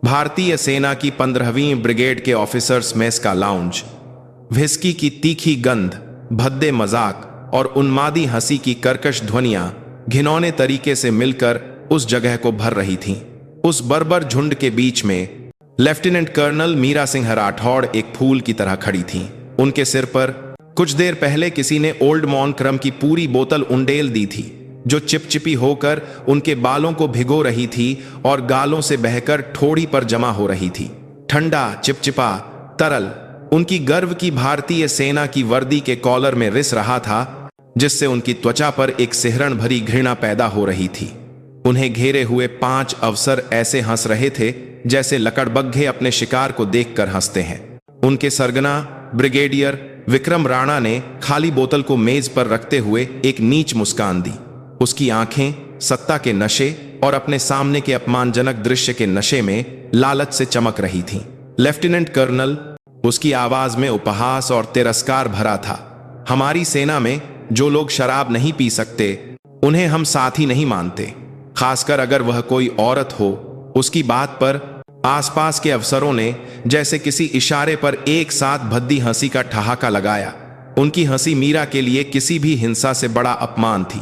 भारतीय सेना की 15वीं ब्रिगेड के ऑफिसर्स मेस का लाउंज व्हिस्की की तीखी गंध, भद्दे मजाक और उन्मादी हंसी की कर्कश ध्वनियां घिनौने तरीके से मिलकर उस जगह को भर रही थीं। उस बर्बर झुंड के बीच में लेफ्टिनेंट कर्नल मीरा सिंह राठौड़ एक फूल की तरह खड़ी थीं। उनके सिर पर कुछ देर पहले किसी ने ओल्ड मॉन्क्रम की पूरी बोतल उंडेल दी थी, जो चिपचिपी होकर उनके बालों को भिगो रही थी और गालों से बहकर ठोड़ी पर जमा हो रही थी। ठंडा, चिपचिपा, तरल उनकी गर्व की भारतीय सेना की वर्दी के कॉलर में रिस रहा था, जिससे उनकी त्वचा पर एक सिहरण भरी घृणा पैदा हो रही थी। उन्हें घेरे हुए 5 अफसर ऐसे हंस रहे थे जैसे लकड़बग्घे अपने शिकार को देखकर हंसते हैं। उनके सरगना ब्रिगेडियर विक्रम राणा ने खाली बोतल को मेज पर रखते हुए एक नीच मुस्कान दी। उसकी आंखें सत्ता के नशे और अपने सामने के अपमानजनक दृश्य के नशे में लालच से चमक रही थीं। लेफ्टिनेंट कर्नल, उसकी आवाज में उपहास और तिरस्कार भरा था। हमारी सेना में जो लोग शराब नहीं पी सकते, उन्हें हम साथी नहीं मानते, खासकर अगर वह कोई औरत हो। उसकी बात पर आसपास के अफसरों ने जैसे किसी इशारे पर एक साथ भद्दी हंसी का ठहाका लगाया। उनकी हंसी मीरा के लिए किसी भी हिंसा से बड़ा अपमान थी।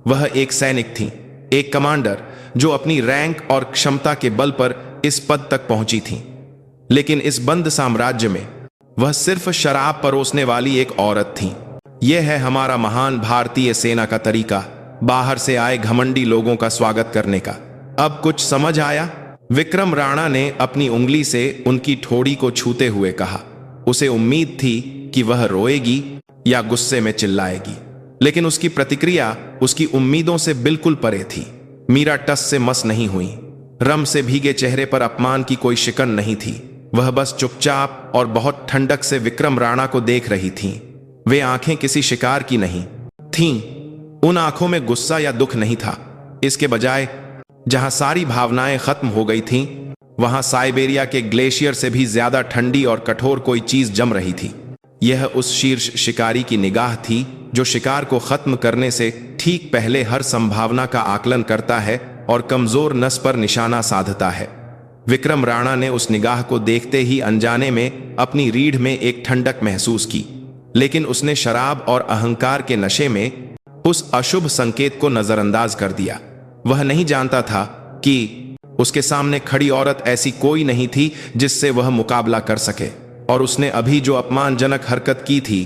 वह एक सैनिक थी, एक कमांडर, जो अपनी रैंक और क्षमता के बल पर इस पद तक पहुंची थी। लेकिन इस बंद साम्राज्य में वह सिर्फ शराब परोसने वाली एक औरत थी। यह है हमारा महान भारतीय सेना का तरीका, बाहर से आए घमंडी लोगों का स्वागत करने का। अब कुछ समझ आया? विक्रम राणा ने अपनी उंगली से उनकी ठोड़ी को छूते हुए कहा। उसे उम्मीद थी कि वह रोएगी या गुस्से में चिल्लाएगी, लेकिन उसकी प्रतिक्रिया उसकी उम्मीदों से बिल्कुल परे थी। मीरा टस से मस नहीं हुई। रम से भीगे चेहरे पर अपमान की कोई शिकन नहीं थी। वह बस चुपचाप और बहुत ठंडक से विक्रम राणा को देख रही थीं। वे आंखें किसी शिकार की नहीं थीं। उन आंखों में गुस्सा या दुख नहीं था। इसके बजाय जहां सारी भावनाएं खत्म हो गई थीं, वहां साइबेरिया के ग्लेशियर से भी ज्यादा ठंडी और कठोर कोई चीज जम रही थी। यह उस शीर्ष शिकारी की निगाह थी जो शिकार को खत्म करने से ठीक पहले हर संभावना का आकलन करता है और कमजोर नस पर निशाना साधता है। विक्रम राणा ने उस निगाह को देखते ही अनजाने में अपनी रीढ़ में एक ठंडक महसूस की, लेकिन उसने शराब और अहंकार के नशे में उस अशुभ संकेत को नजरअंदाज कर दिया। वह नहीं जानता था कि उसके सामने खड़ी औरत ऐसी कोई नहीं थी जिससे वह मुकाबला कर सके, और उसने अभी जो अपमानजनक हरकत की थी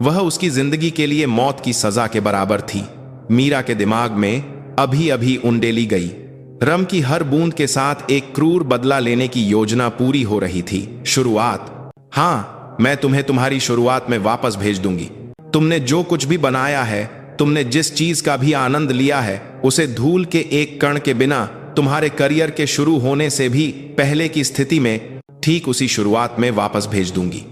वह उसकी जिंदगी के लिए मौत की सजा के बराबर थी। मीरा के दिमाग में अभी अभी उंडेली गई। रम की हर बूंद के साथ एक क्रूर बदला लेने की योजना पूरी हो रही थी। शुरुआत, हाँ, मैं तुम्हें तुम्हारी शुरुआत में वापस भेज दूंगी। तुमने जो कुछ भी बनाया है, तुमने जिस चीज का भी आनंद लिया है, उसे धूल के एक कण के बिना तुम्हारे करियर के शुरू होने से भी पहले की स्थिति में ठीक उसी शुरुआत में वापस भेज दूंगी।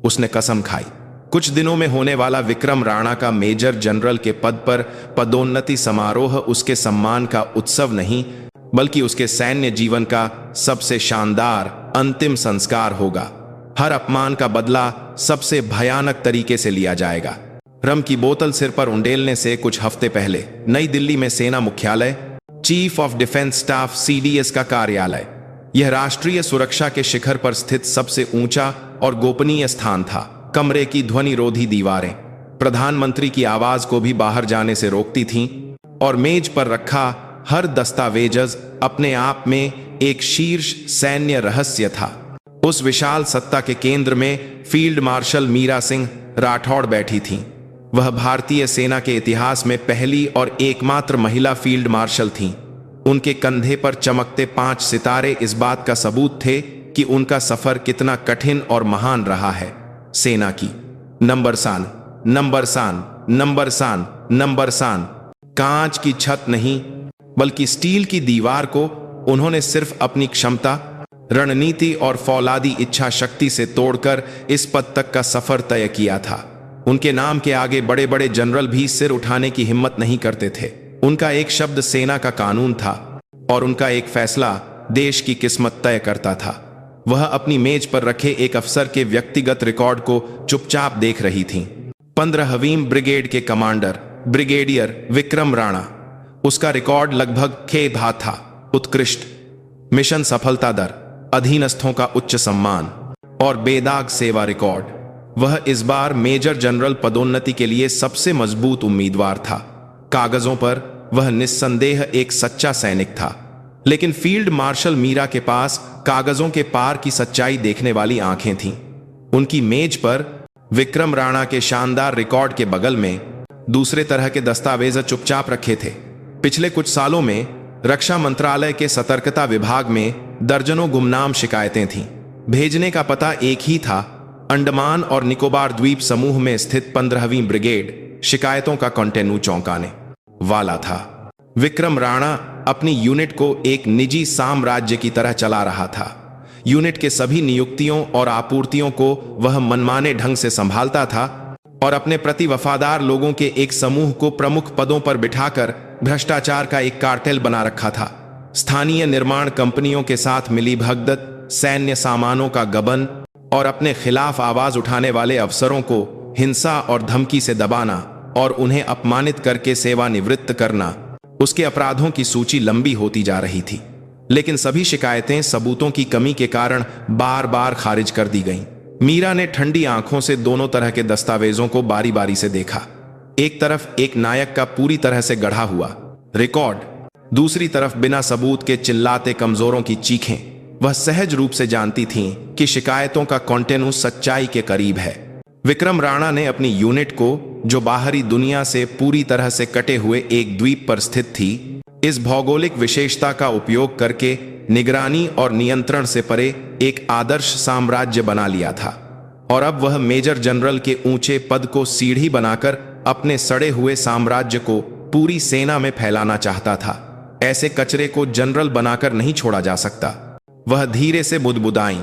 उसने कसम खाई। कुछ दिनों में होने वाला विक्रम राणा का मेजर जनरल के पद पर पदोन्नति समारोह उसके सम्मान का उत्सव नहीं, बल्कि उसके सैन्य जीवन का सबसे शानदार अंतिम संस्कार होगा। हर अपमान का बदला सबसे भयानक तरीके से लिया जाएगा। रम की बोतल सिर पर उंडेलने से कुछ हफ्ते पहले नई दिल्ली में सेना मुख्यालय, chief of defence staff CDS का कार्यालय, यह राष्ट्रीय सुरक्षा के शिखर पर स्थित सबसे ऊंचा और गोपनीय स्थान था। कमरे की ध्वनिरोधी दीवारें प्रधानमंत्री की आवाज को भी बाहर जाने से रोकती थीं, और मेज पर रखा हर दस्तावेज अपने आप में एक शीर्ष सैन्य रहस्य था। उस विशाल सत्ता के केंद्र में फील्ड मार्शल मीरा सिंह राठौड़ बैठी थीं। वह भारतीय सेना के इतिहास में पहली और एकमात्र महिला फील्ड मार्शल थीं। उनके कंधे पर चमकते 5 सितारे इस बात का सबूत थे कि उनका सफर कितना कठिन और महान रहा है। सेना की नंबरसान, नंबरसान, नंबरसान, नंबरसान, कांच की छत नहीं बल्कि स्टील की दीवार को उन्होंने सिर्फ अपनी क्षमता, रणनीति और फौलादी इच्छा शक्ति से तोड़कर इस पद तक का सफर तय किया था। उनके नाम के आगे बड़े बड़े जनरल भी सिर उठाने की हिम्मत नहीं करते थे। उनका एक शब्द सेना का कानून था, और उनका एक फैसला देश की किस्मत तय करता था। वह अपनी मेज पर रखे एक अफसर के व्यक्तिगत रिकॉर्ड को चुपचाप देख रही थीं। 15वीं ब्रिगेड के कमांडर ब्रिगेडियर विक्रम राणा। उसका रिकॉर्ड लगभग खेदहा था। उत्कृष्ट मिशन सफलता दर अधीनस्थों का उच्च सम्मान और बेदाग सेवा रिकॉर्ड, वह इस बार मेजर जनरल पदोन्नति के लिए सबसे मजबूत उम्मीदवार था। कागजों पर वह निस्संदेह एक सच्चा सैनिक था, लेकिन फील्ड मार्शल मीरा के पास कागजों के पार की सच्चाई देखने वाली आंखें थीं। उनकी मेज पर विक्रम राणा के शानदार रिकॉर्ड के बगल में दूसरे तरह के दस्तावेज चुपचाप रखे थे। पिछले कुछ सालों में रक्षा मंत्रालय के सतर्कता विभाग में दर्जनों गुमनाम शिकायतें थीं। भेजने का पता एक ही था, अंडमान और निकोबार द्वीप समूह में स्थित 15वीं ब्रिगेड। शिकायतों का कंटेनू चौंकाने वाला था। विक्रम राणा अपनी यूनिट को एक निजी साम्राज्य की तरह चला रहा था। यूनिट के सभी नियुक्तियों और आपूर्तियों को वह मनमाने ढंग से संभालता था और अपने प्रति वफादार लोगों के एक समूह को प्रमुख पदों पर बिठाकर भ्रष्टाचार का एक कार्टेल बना रखा था। स्थानीय निर्माण कंपनियों के साथ मिलीभगत, सैन्य सामानों का गबन और अपने खिलाफ आवाज उठाने वाले अफसरों को हिंसा और धमकी से दबाना और उन्हें अपमानित करके सेवानिवृत्त करना, उसके अपराधों की सूची लंबी होती जा रही थी। लेकिन सभी शिकायतें सबूतों की कमी के कारण बार बार खारिज कर दी गईं। मीरा ने ठंडी आंखों से दोनों तरह के दस्तावेजों को बारी बारी से देखा। एक तरफ एक नायक का पूरी तरह से गढ़ा हुआ रिकॉर्ड, दूसरी तरफ बिना सबूत के चिल्लाते कमजोरों की चीखें। वह सहज रूप से जानती थीं कि शिकायतों का कंटेनू सच्चाई के करीब है। विक्रम राणा ने अपनी यूनिट को, जो बाहरी दुनिया से पूरी तरह से कटे हुए एक द्वीप पर स्थित थी, इस भौगोलिक विशेषता का उपयोग करके निगरानी और नियंत्रण से परे एक आदर्श साम्राज्य बना लिया था। और अब वह मेजर जनरल के ऊंचे पद को सीढ़ी बनाकर अपने सड़े हुए साम्राज्य को पूरी सेना में फैलाना चाहता था। ऐसे कचरे को जनरल बनाकर नहीं छोड़ा जा सकता। वह धीरे से बुदबुदाई।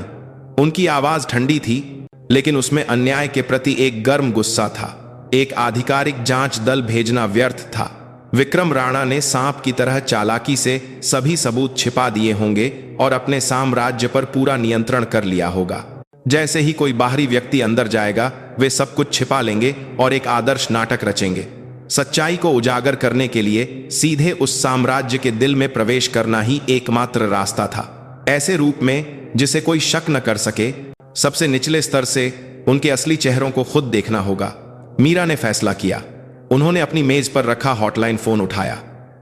उनकी आवाज ठंडी थी, लेकिन उसमें अन्याय के प्रति एक गर्म गुस्सा था। एक आधिकारिक जांच दल भेजना व्यर्थ था। विक्रम राणा ने सांप की तरह चालाकी से सभी सबूत छिपा दिए होंगे और अपने साम्राज्य पर पूरा नियंत्रण कर लिया होगा। जैसे ही कोई बाहरी व्यक्ति अंदर जाएगा, वे सब कुछ छिपा लेंगे और एक आदर्श नाटक रचेंगे। सच्चाई को उजागर करने के लिए सीधे उस साम्राज्य के दिल में प्रवेश करना ही एकमात्र रास्ता था, ऐसे रूप में जिसे कोई शक न कर सके। सबसे निचले स्तर से उनके असली चेहरों को खुद देखना होगा। मीरा ने फैसला किया। उन्होंने अपनी मेज पर रखा हॉटलाइन फोन उठाया।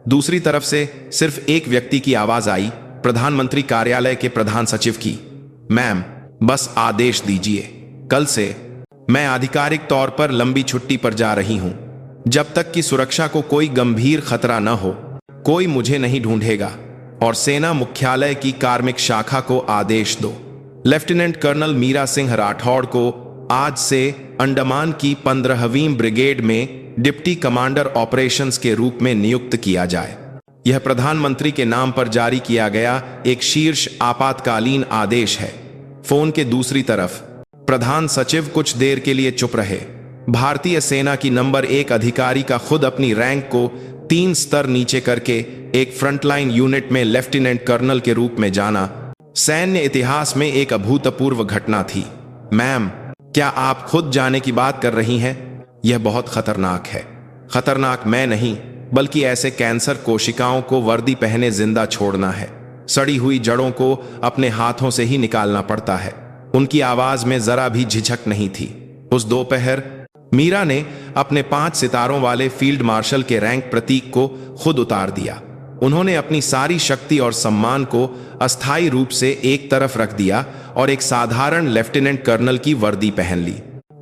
दूसरी तरफ से सिर्फ एक व्यक्ति की आवाज आई, प्रधानमंत्री कार्यालय के प्रधान सचिव की। मैम, बस आदेश दीजिए। कल से मैं आधिकारिक तौर पर लंबी छुट्टी पर जा रही हूं। जब तक कि सुरक्षा को कोई गंभीर खतरा न हो, कोई मुझे नहीं ढूंढेगा। और सेना मुख्यालय की कार्मिक शाखा को आदेश दो, लेफ्टिनेंट कर्नल मीरा सिंह राठौड़ को आज से अंडमान की 15वीं ब्रिगेड में डिप्टी कमांडर ऑपरेशंस के रूप में नियुक्त किया जाए। यह प्रधानमंत्री के नाम पर जारी किया गया एक शीर्ष आपातकालीन आदेश है। फोन के दूसरी तरफ प्रधान सचिव कुछ देर के लिए चुप रहे। भारतीय सेना की नंबर 1 अधिकारी का खुद अपनी रैंक को 3 स्तर नीचे करके एक फ्रंटलाइन यूनिट में लेफ्टिनेंट कर्नल के रूप में जाना सैन्य इतिहास में एक अभूतपूर्व घटना थी। मैम, क्या आप खुद जाने की बात कर रही हैं? यह बहुत खतरनाक है। खतरनाक मैं नहीं, बल्कि ऐसे कैंसर कोशिकाओं को वर्दी पहने जिंदा छोड़ना है। सड़ी हुई जड़ों को अपने हाथों से ही निकालना पड़ता है। उनकी आवाज में जरा भी झिझक नहीं थी। उस दोपहर मीरा ने अपने 5 सितारों वाले फील्ड मार्शल के रैंक प्रतीक को खुद उतार दिया। उन्होंने अपनी सारी शक्ति और सम्मान को अस्थायी रूप से एक तरफ रख दिया और एक साधारण लेफ्टिनेंट कर्नल की वर्दी पहन ली।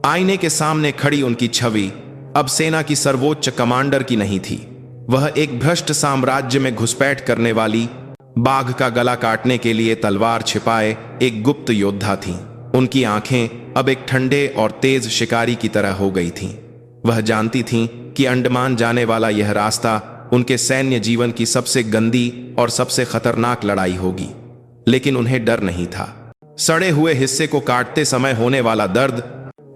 आईने के सामने खड़ी उनकी छवि अब सेना की सर्वोच्च कमांडर की नहीं थी। वह एक भ्रष्ट साम्राज्य में घुसपैठ करने वाली, बाघ का गला काटने के लिए तलवार छिपाए एक गुप्त योद्धा थी। उनकी आंखें अब एक ठंडे और तेज शिकारी की तरह हो गई थीं। वह जानती थीं कि अंडमान जाने वाला यह रास्ता उनके सैन्य जीवन की सबसे गंदी और सबसे खतरनाक लड़ाई होगी। लेकिन उन्हें डर नहीं था। सड़े हुए हिस्से को काटते समय होने वाला दर्द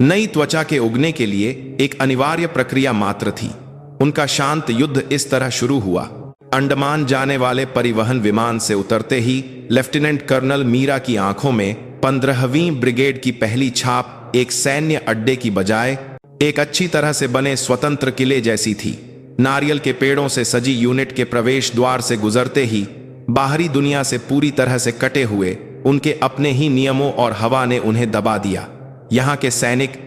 नई त्वचा के उगने के लिए एक अनिवार्य प्रक्रिया मात्र थी। उनका शांत युद्ध इस तरह शुरू हुआ। अंडमान जाने वाले परिवहन विमान से उतरते ही लेफ्टिनेंट कर्नल मीरा की आंखों में 15वीं ब्रिगेड की पहली छाप एक सैन्य अड्डे की बजाय एक अच्छी तरह से बने स्वतंत्र किले जैसी थी। नारियल के पेड़ों से सजी यूनिट के प्रवेश द्वार से गुजरते ही बाहरी दुनिया से पूरी तरह से कटे हुए उनके अपने ही नियमों और हवा ने उन्हें दबा दिया। यहाँ के सैनिक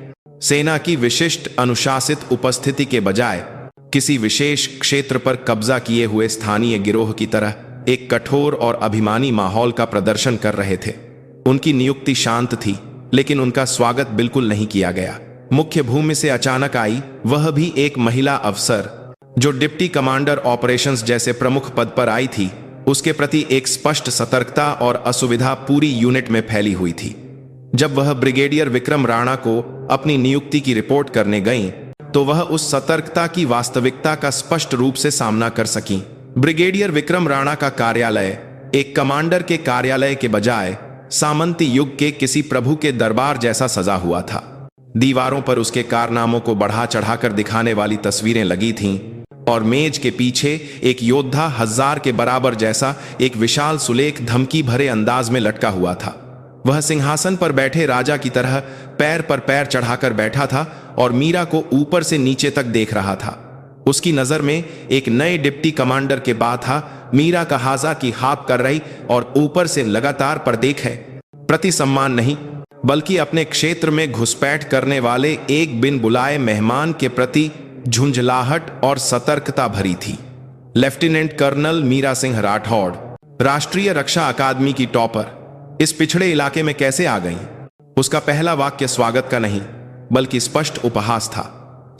सेना की विशिष्ट अनुशासित उपस्थिति के बजाय किसी विशेष क्षेत्र पर कब्जा किए हुए स्थानीय गिरोह की तरह एक कठोर और अभिमानी माहौल का प्रदर्शन कर रहे थे। उनकी नियुक्ति शांत थी, लेकिन उनका स्वागत बिल्कुल नहीं किया गया। मुख्य भूमि से अचानक आई, वह भी एक महिला अफसर जो डिप्टी कमांडर ऑपरेशंस जैसे प्रमुख पद पर आई थी। उसके प्रति एक स्पष्ट सतर्कता और असुविधा पूरी यूनिट में फैली हुई थी। जब वह ब्रिगेडियर विक्रम राणा को अपनी नियुक्ति की रिपोर्ट करने गईं, तो वह उस सतर्कता की वास्तविकता का स्पष्ट रूप से सामना कर सकीं। ब्रिगेडियर विक्रम राणा का कार्यालय एक कमांडर के कार्यालय के बजाय सामंती युग के किसी प्रभु के दरबार जैसा सजा हुआ था। दीवारों पर उसके कारनामों को बढ़ा चढ़ाकर दिखाने वाली तस्वीरें लगी थीं और मेज के पीछे एक योद्धा 1000 के बराबर जैसा एक विशाल सुलेख धमकी भरे अंदाज में लटका हुआ था। वह सिंहासन पर बैठे राजा की तरह पैर पर पैर चढ़ाकर बैठा था और मीरा को ऊपर से नीचे तक देख रहा था। उसकी नजर में एक नए डिप्टी कमांडर के बाद था मीरा का हाजा की हाथ कर रही और ऊपर से लगातार पर देख है प्रति सम्मान नहीं, बल्कि अपने क्षेत्र में घुसपैठ करने वाले एक बिन बुलाए मेहमान के प्रति झुंझलाहट और सतर्कता भरी थी। लेफ्टिनेंट कर्नल मीरा सिंह राठौड़, राष्ट्रीय रक्षा अकादमी की टॉपर, इस पिछड़े इलाके में कैसे आ गईं? उसका पहला वाक्य स्वागत का नहीं, बल्कि स्पष्ट उपहास था।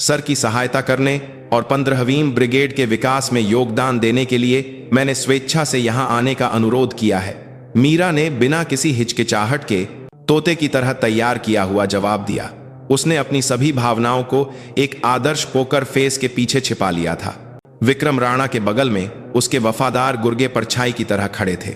सर की सहायता करने और 15वीं ब्रिगेड के विकास में योगदान देने के लिए मैंने स्वेच्छा से यहां आने का अनुरोध किया है। मीरा ने बिना किसी हिचकिचाहट के तोते की तरह तैयार किया हुआ जवाब दिया। उसने अपनी सभी भावनाओं को एक आदर्श पोकर फेस के पीछे छिपा लिया था। विक्रम राणा के बगल में उसके वफादार गुर्गे परछाई की तरह खड़े थे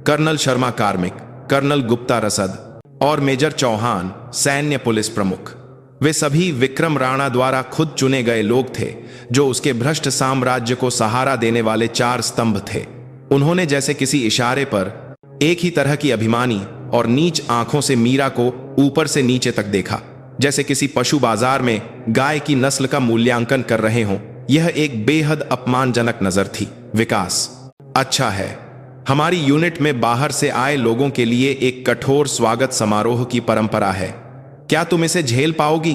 कर्नल शर्मा कार्मिक, कर्नल गुप्ता रसद और मेजर चौहान सैन्य पुलिस प्रमुख। वे सभी विक्रम राणा द्वारा खुद चुने गए लोग थे, जो उसके भ्रष्ट साम्राज्य को सहारा देने वाले 4 स्तंभ थे। उन्होंने जैसे किसी इशारे पर एक ही तरह की अभिमानी और नीच आंखों से मीरा को ऊपर से नीचे तक देखा, जैसे किसी पशु बाजार में गाय की नस्ल का मूल्यांकन कर रहे हों। यह एक बेहद अपमानजनक नजर थी। विकास अच्छा है। हमारी यूनिट में बाहर से आए लोगों के लिए एक कठोर स्वागत समारोह की परंपरा है। क्या तुम इसे झेल पाओगी?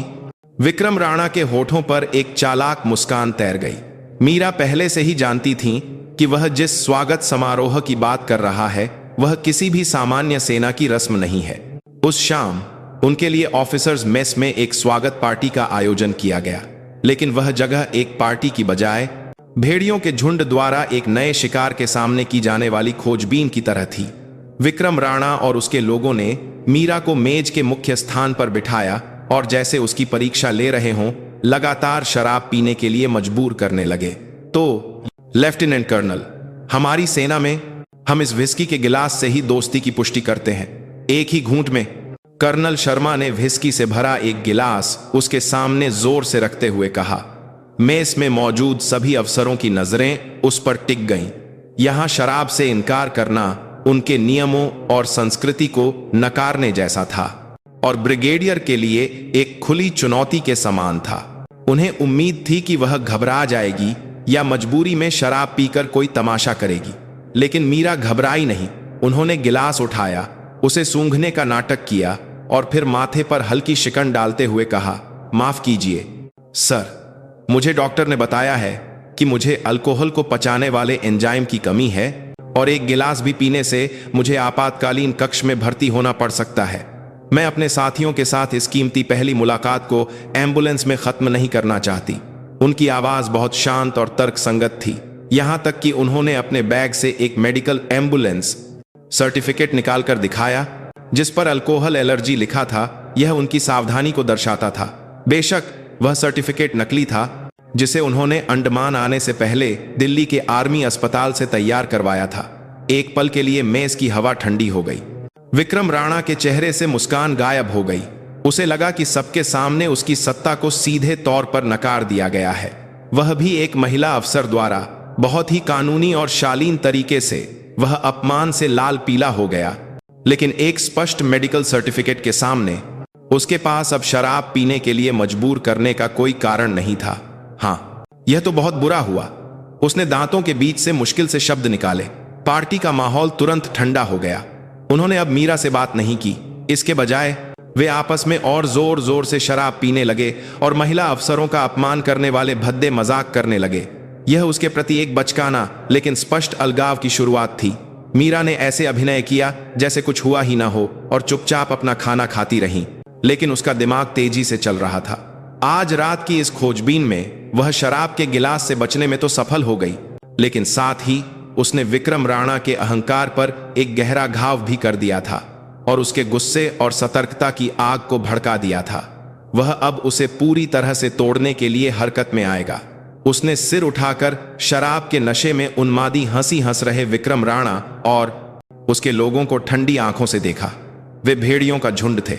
विक्रम राणा के होठों पर एक चालाक मुस्कान तैर गई। मीरा पहले से ही जानती थी कि वह जिस स्वागत समारोह की बात कर रहा है वह किसी भी सामान्य सेना की रस्म नहीं है। उस शाम उनके लिए ऑफिसर्स मेस में एक स्वागत पार्टी का आयोजन किया गया, लेकिन वह जगह एक पार्टी की बजाय भेड़ियों के झुंड द्वारा एक नए शिकार के सामने की जाने वाली खोजबीन की तरह थी। विक्रम राणा और उसके लोगों ने मीरा को मेज के मुख्य स्थान पर बिठाया और जैसे उसकी परीक्षा ले रहे हों लगातार शराब पीने के लिए मजबूर करने लगे। तो लेफ्टिनेंट कर्नल, हमारी सेना में हम इस विस्की के गिलास से ही दोस्ती की पुष्टि करते हैं, एक ही घूंट में। कर्नल शर्मा ने विस्की से भरा एक गिलास उसके सामने जोर से रखते हुए कहा। मेस में मौजूद सभी अफसरों की नजरें उस पर टिक गईं। यहां शराब से इनकार करना उनके नियमों और संस्कृति को नकारने जैसा था और ब्रिगेडियर के लिए एक खुली चुनौती के समान था। उन्हें उम्मीद थी कि वह घबरा जाएगी या मजबूरी में शराब पीकर कोई तमाशा करेगी, लेकिन मीरा घबराई नहीं। उन्होंने गिलास उठाया, उसे सूंघने का नाटक किया और फिर माथे पर हल्की शिकन डालते हुए कहा, माफ कीजिए सर, मुझे डॉक्टर ने बताया है कि मुझे अल्कोहल को पचाने वाले एंजाइम की कमी है और एक गिलास भी पीने से मुझे आपातकालीन कक्ष में भर्ती होना पड़ सकता है। मैं अपने साथियों के साथ इस कीमती पहली मुलाकात को एम्बुलेंस में खत्म नहीं करना चाहती। उनकी आवाज बहुत शांत और तर्कसंगत थी, यहां तक कि उन्होंने अपने बैग से एक मेडिकल एम्बुलेंस सर्टिफिकेट निकालकर दिखाया जिस पर अल्कोहल एलर्जी लिखा था। यह उनकी सावधानी को दर्शाता था। बेशक वह सर्टिफिकेट नकली था, जिसे उन्होंने अंडमान आने से पहले दिल्ली के आर्मी अस्पताल से तैयार करवाया था। एक पल के लिए मेज की हवा ठंडी हो गई। विक्रम राणा के चेहरे से मुस्कान गायब हो गई। उसे लगा कि सबके सामने उसकी सत्ता को सीधे तौर पर नकार दिया गया है, वह भी एक महिला अफसर द्वारा। बहुत ही कानूनी और शालीन तरीके से वह अपमान से लाल पीला हो गया, लेकिन एक स्पष्ट मेडिकल सर्टिफिकेट के सामने उसके पास अब शराब पीने के लिए मजबूर करने का कोई कारण नहीं था। हाँ, यह तो बहुत बुरा हुआ। उसने दांतों के बीच से मुश्किल से शब्द निकाले। पार्टी का माहौल तुरंत ठंडा हो गया। उन्होंने अब मीरा से बात नहीं की। इसके बजाय वे आपस में और जोर जोर से शराब पीने लगे और महिला अफसरों का अपमान करने वाले भद्दे मजाक करने लगे। यह उसके प्रति एक बचकाना लेकिन स्पष्ट अलगाव की शुरुआत थी। मीरा ने ऐसे अभिनय किया जैसे कुछ हुआ ही ना हो और चुपचाप अपना खाना खाती रही, लेकिन उसका दिमाग तेजी से चल रहा था। आज रात की इस खोजबीन में वह शराब के गिलास से बचने में तो सफल हो गई, लेकिन साथ ही उसने विक्रम राणा के अहंकार पर एक गहरा घाव भी कर दिया था और उसके गुस्से और सतर्कता की आग को भड़का दिया था। वह अब उसे पूरी तरह से तोड़ने के लिए हरकत में आएगा। उसने सिर उठाकर शराब के नशे में उन्मादी हंसी हंस रहे विक्रम राणा और उसके लोगों को ठंडी आंखों से देखा। वे भेड़ियों का झुंड थे,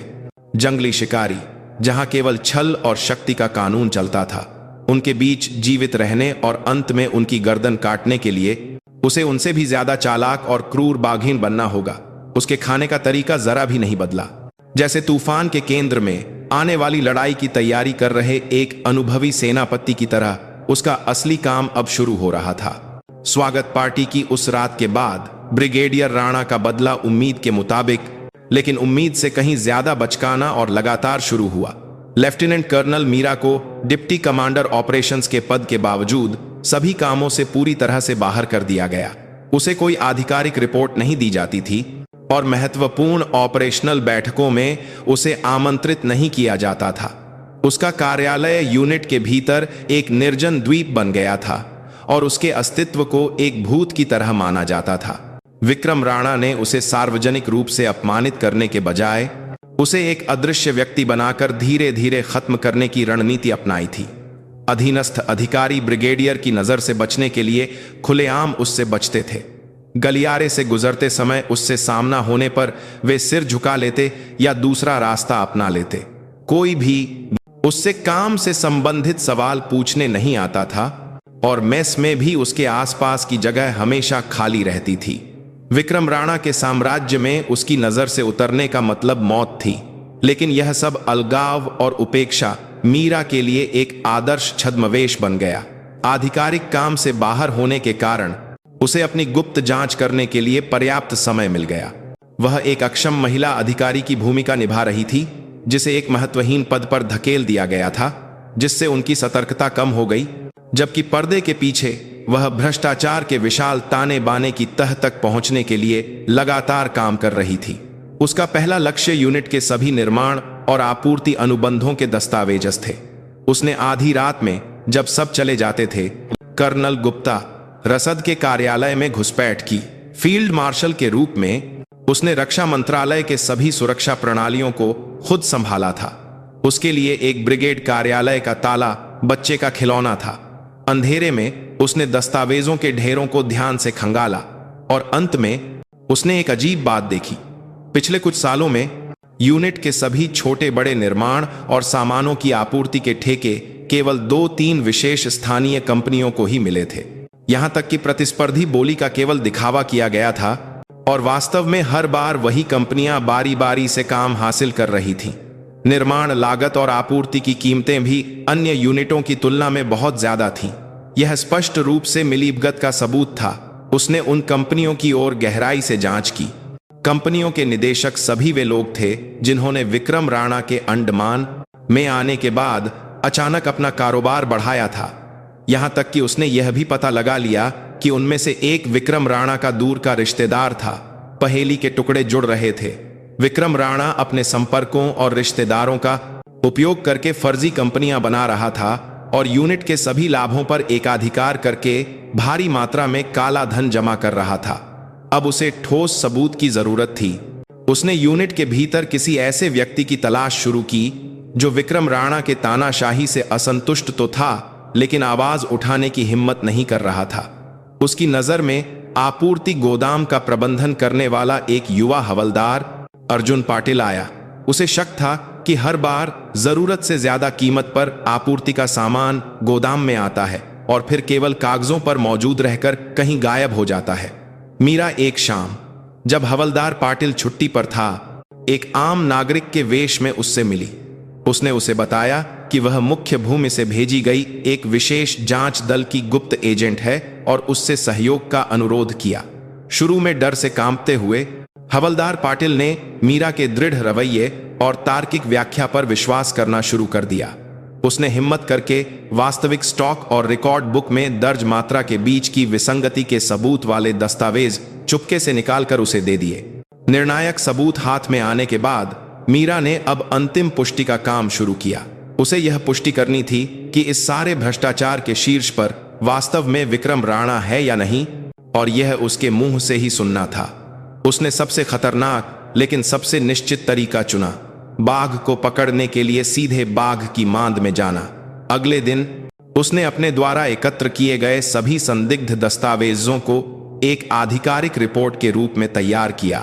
जंगली शिकारी, जहां केवल छल और शक्ति का कानून चलता था। उनके बीच जीवित रहने और अंत में उनकी गर्दन काटने के लिए उसे उनसे भी ज्यादा चालाक और क्रूर बाघीन बनना होगा। उसके खाने का तरीका जरा भी नहीं बदला। जैसे तूफान के केंद्र में आने वाली लड़ाई की तैयारी कर रहे एक अनुभवी सेनापति की तरह उसका असली काम अब शुरू हो रहा था। स्वागत पार्टी की उस रात के बाद ब्रिगेडियर राणा का बदला उम्मीद के मुताबिक, लेकिन उम्मीद से कहीं ज्यादा बचकाना और लगातार शुरू हुआ। लेफ्टिनेंट कर्नल मीरा को डिप्टी कमांडर ऑपरेशंस के पद के बावजूद सभी कामों से पूरी तरह से बाहर कर दिया गया। उसे कोई आधिकारिक रिपोर्ट नहीं दी जाती थी और महत्वपूर्ण ऑपरेशनल बैठकों में उसे आमंत्रित नहीं किया जाता था। उसका कार्यालय यूनिट के भीतर एक निर्जन द्वीप बन गया था और उसके अस्तित्व को एक भूत की तरह माना जाता था। विक्रम राणा ने उसे सार्वजनिक रूप से अपमानित करने के बजाय उसे एक अदृश्य व्यक्ति बनाकर धीरे धीरे खत्म करने की रणनीति अपनाई थी। अधीनस्थ अधिकारी ब्रिगेडियर की नजर से बचने के लिए खुलेआम उससे बचते थे। गलियारे से गुजरते समय उससे सामना होने पर वे सिर झुका लेते या दूसरा रास्ता अपना लेते। कोई भी उससे काम से संबंधित सवाल पूछने नहीं आता था और मेस में भी उसके आसपास की जगह हमेशा खाली रहती थी। विक्रम राणा के साम्राज्य में उसकी नजर से उतरने का मतलब मौत थी, लेकिन यह सब अलगाव और उपेक्षा मीरा के लिए एक आदर्श छद्मवेश बन गया। आधिकारिक काम से बाहर होने के कारण उसे अपनी गुप्त जांच करने के लिए पर्याप्त समय मिल गया। वह एक अक्षम महिला अधिकारी की भूमिका निभा रही थी, जिसे एक महत्वहीन पद पर धकेल दिया गया था, जिससे उनकी सतर्कता कम हो गई, जबकि पर्दे के पीछे वह भ्रष्टाचार के विशाल ताने बाने की तह तक पहुंचने के लिए लगातार काम कर रही थी। उसका पहला लक्ष्य यूनिट के सभी निर्माण और आपूर्ति अनुबंधों के दस्तावेज थे। उसने आधी रात में, जब सब चले जाते थे, कर्नल गुप्ता रसद के कार्यालय में घुसपैठ की। फील्ड मार्शल के रूप में उसने रक्षा मंत्रालय के सभी सुरक्षा प्रणालियों को खुद संभाला था। उसके लिए एक ब्रिगेड कार्यालय का ताला बच्चे का खिलौना था। अंधेरे में उसने दस्तावेजों के ढेरों को ध्यान से खंगाला और अंत में उसने एक अजीब बात देखी। पिछले कुछ सालों में यूनिट के सभी छोटे बड़े निर्माण और सामानों की आपूर्ति के ठेके केवल 2-3 विशेष स्थानीय कंपनियों को ही मिले थे। यहां तक कि प्रतिस्पर्धी बोली का केवल दिखावा किया गया था और वास्तव में हर बार वही कंपनियां बारी बारी से काम हासिल कर रही थीं। निर्माण लागत और आपूर्ति की कीमतें भी अन्य यूनिटों की तुलना में बहुत ज्यादा थीं। यह स्पष्ट रूप से मिलीभगत का सबूत था। उसने उन कंपनियों की ओर गहराई से जांच की। कंपनियों के निदेशक सभी वे लोग थे जिन्होंने विक्रम राणा के अंडमान में आने के बाद अचानक अपना कारोबार बढ़ाया था। यहां तक कि उसने यह भी पता लगा लिया कि उनमें से एक विक्रम राणा का दूर का रिश्तेदार था। पहेली के टुकड़े जुड़ रहे थे। विक्रम राणा अपने संपर्कों और रिश्तेदारों का उपयोग करके फर्जी कंपनियां बना रहा था और यूनिट के सभी लाभों पर एकाधिकार करके भारी मात्रा में काला धन जमा कर रहा था। अब उसे ठोस सबूत की जरूरत थी। उसने यूनिट के भीतर किसी ऐसे व्यक्ति की तलाश शुरू की जो विक्रम राणा के तानाशाही से असंतुष्ट तो था, लेकिन आवाज उठाने की हिम्मत नहीं कर रहा था। उसकी नजर में आपूर्ति गोदाम का प्रबंधन करने वाला एक युवा हवलदार अर्जुन पाटिल आया। उसे शक था कि हर बार जरूरत से ज्यादा कीमत पर आपूर्ति का सामान गोदाम में आता है और फिर केवल कागजों पर मौजूद रहकर कहीं गायब हो जाता है। मीरा एक शाम, जब हवलदार पाटिल छुट्टी पर था, एक आम नागरिक के वेश में उससे मिली। उसने उसे बताया कि वह मुख्य भूमि से भेजी गई एक विशेष जांच दल की गुप्त एजेंट है और उससे सहयोग का अनुरोध किया। शुरू में डर से कांपते हुए हवलदार पाटिल ने मीरा के दृढ़ रवैये और तार्किक व्याख्या पर विश्वास करना शुरू कर दिया। उसने हिम्मत करके वास्तविक स्टॉक और रिकॉर्ड बुक में दर्ज मात्रा के बीच की विसंगति के सबूत वाले दस्तावेज चुपके से निकालकर उसे दे दिए। निर्णायक सबूत हाथ में आने के बाद मीरा ने अब अंतिम पुष्टि का काम शुरू किया। उसे यह पुष्टि करनी थी कि इस सारे भ्रष्टाचार के शीर्ष पर वास्तव में विक्रम राणा है या नहीं, और यह उसके मुंह से ही सुनना था। उसने सबसे खतरनाक लेकिन सबसे निश्चित तरीका चुना। बाघ को पकड़ने के लिए सीधे बाघ की मांद में जाना। अगले दिन उसने अपने द्वारा एकत्र किए गए सभी संदिग्ध दस्तावेजों को एक आधिकारिक रिपोर्ट के रूप में तैयार किया,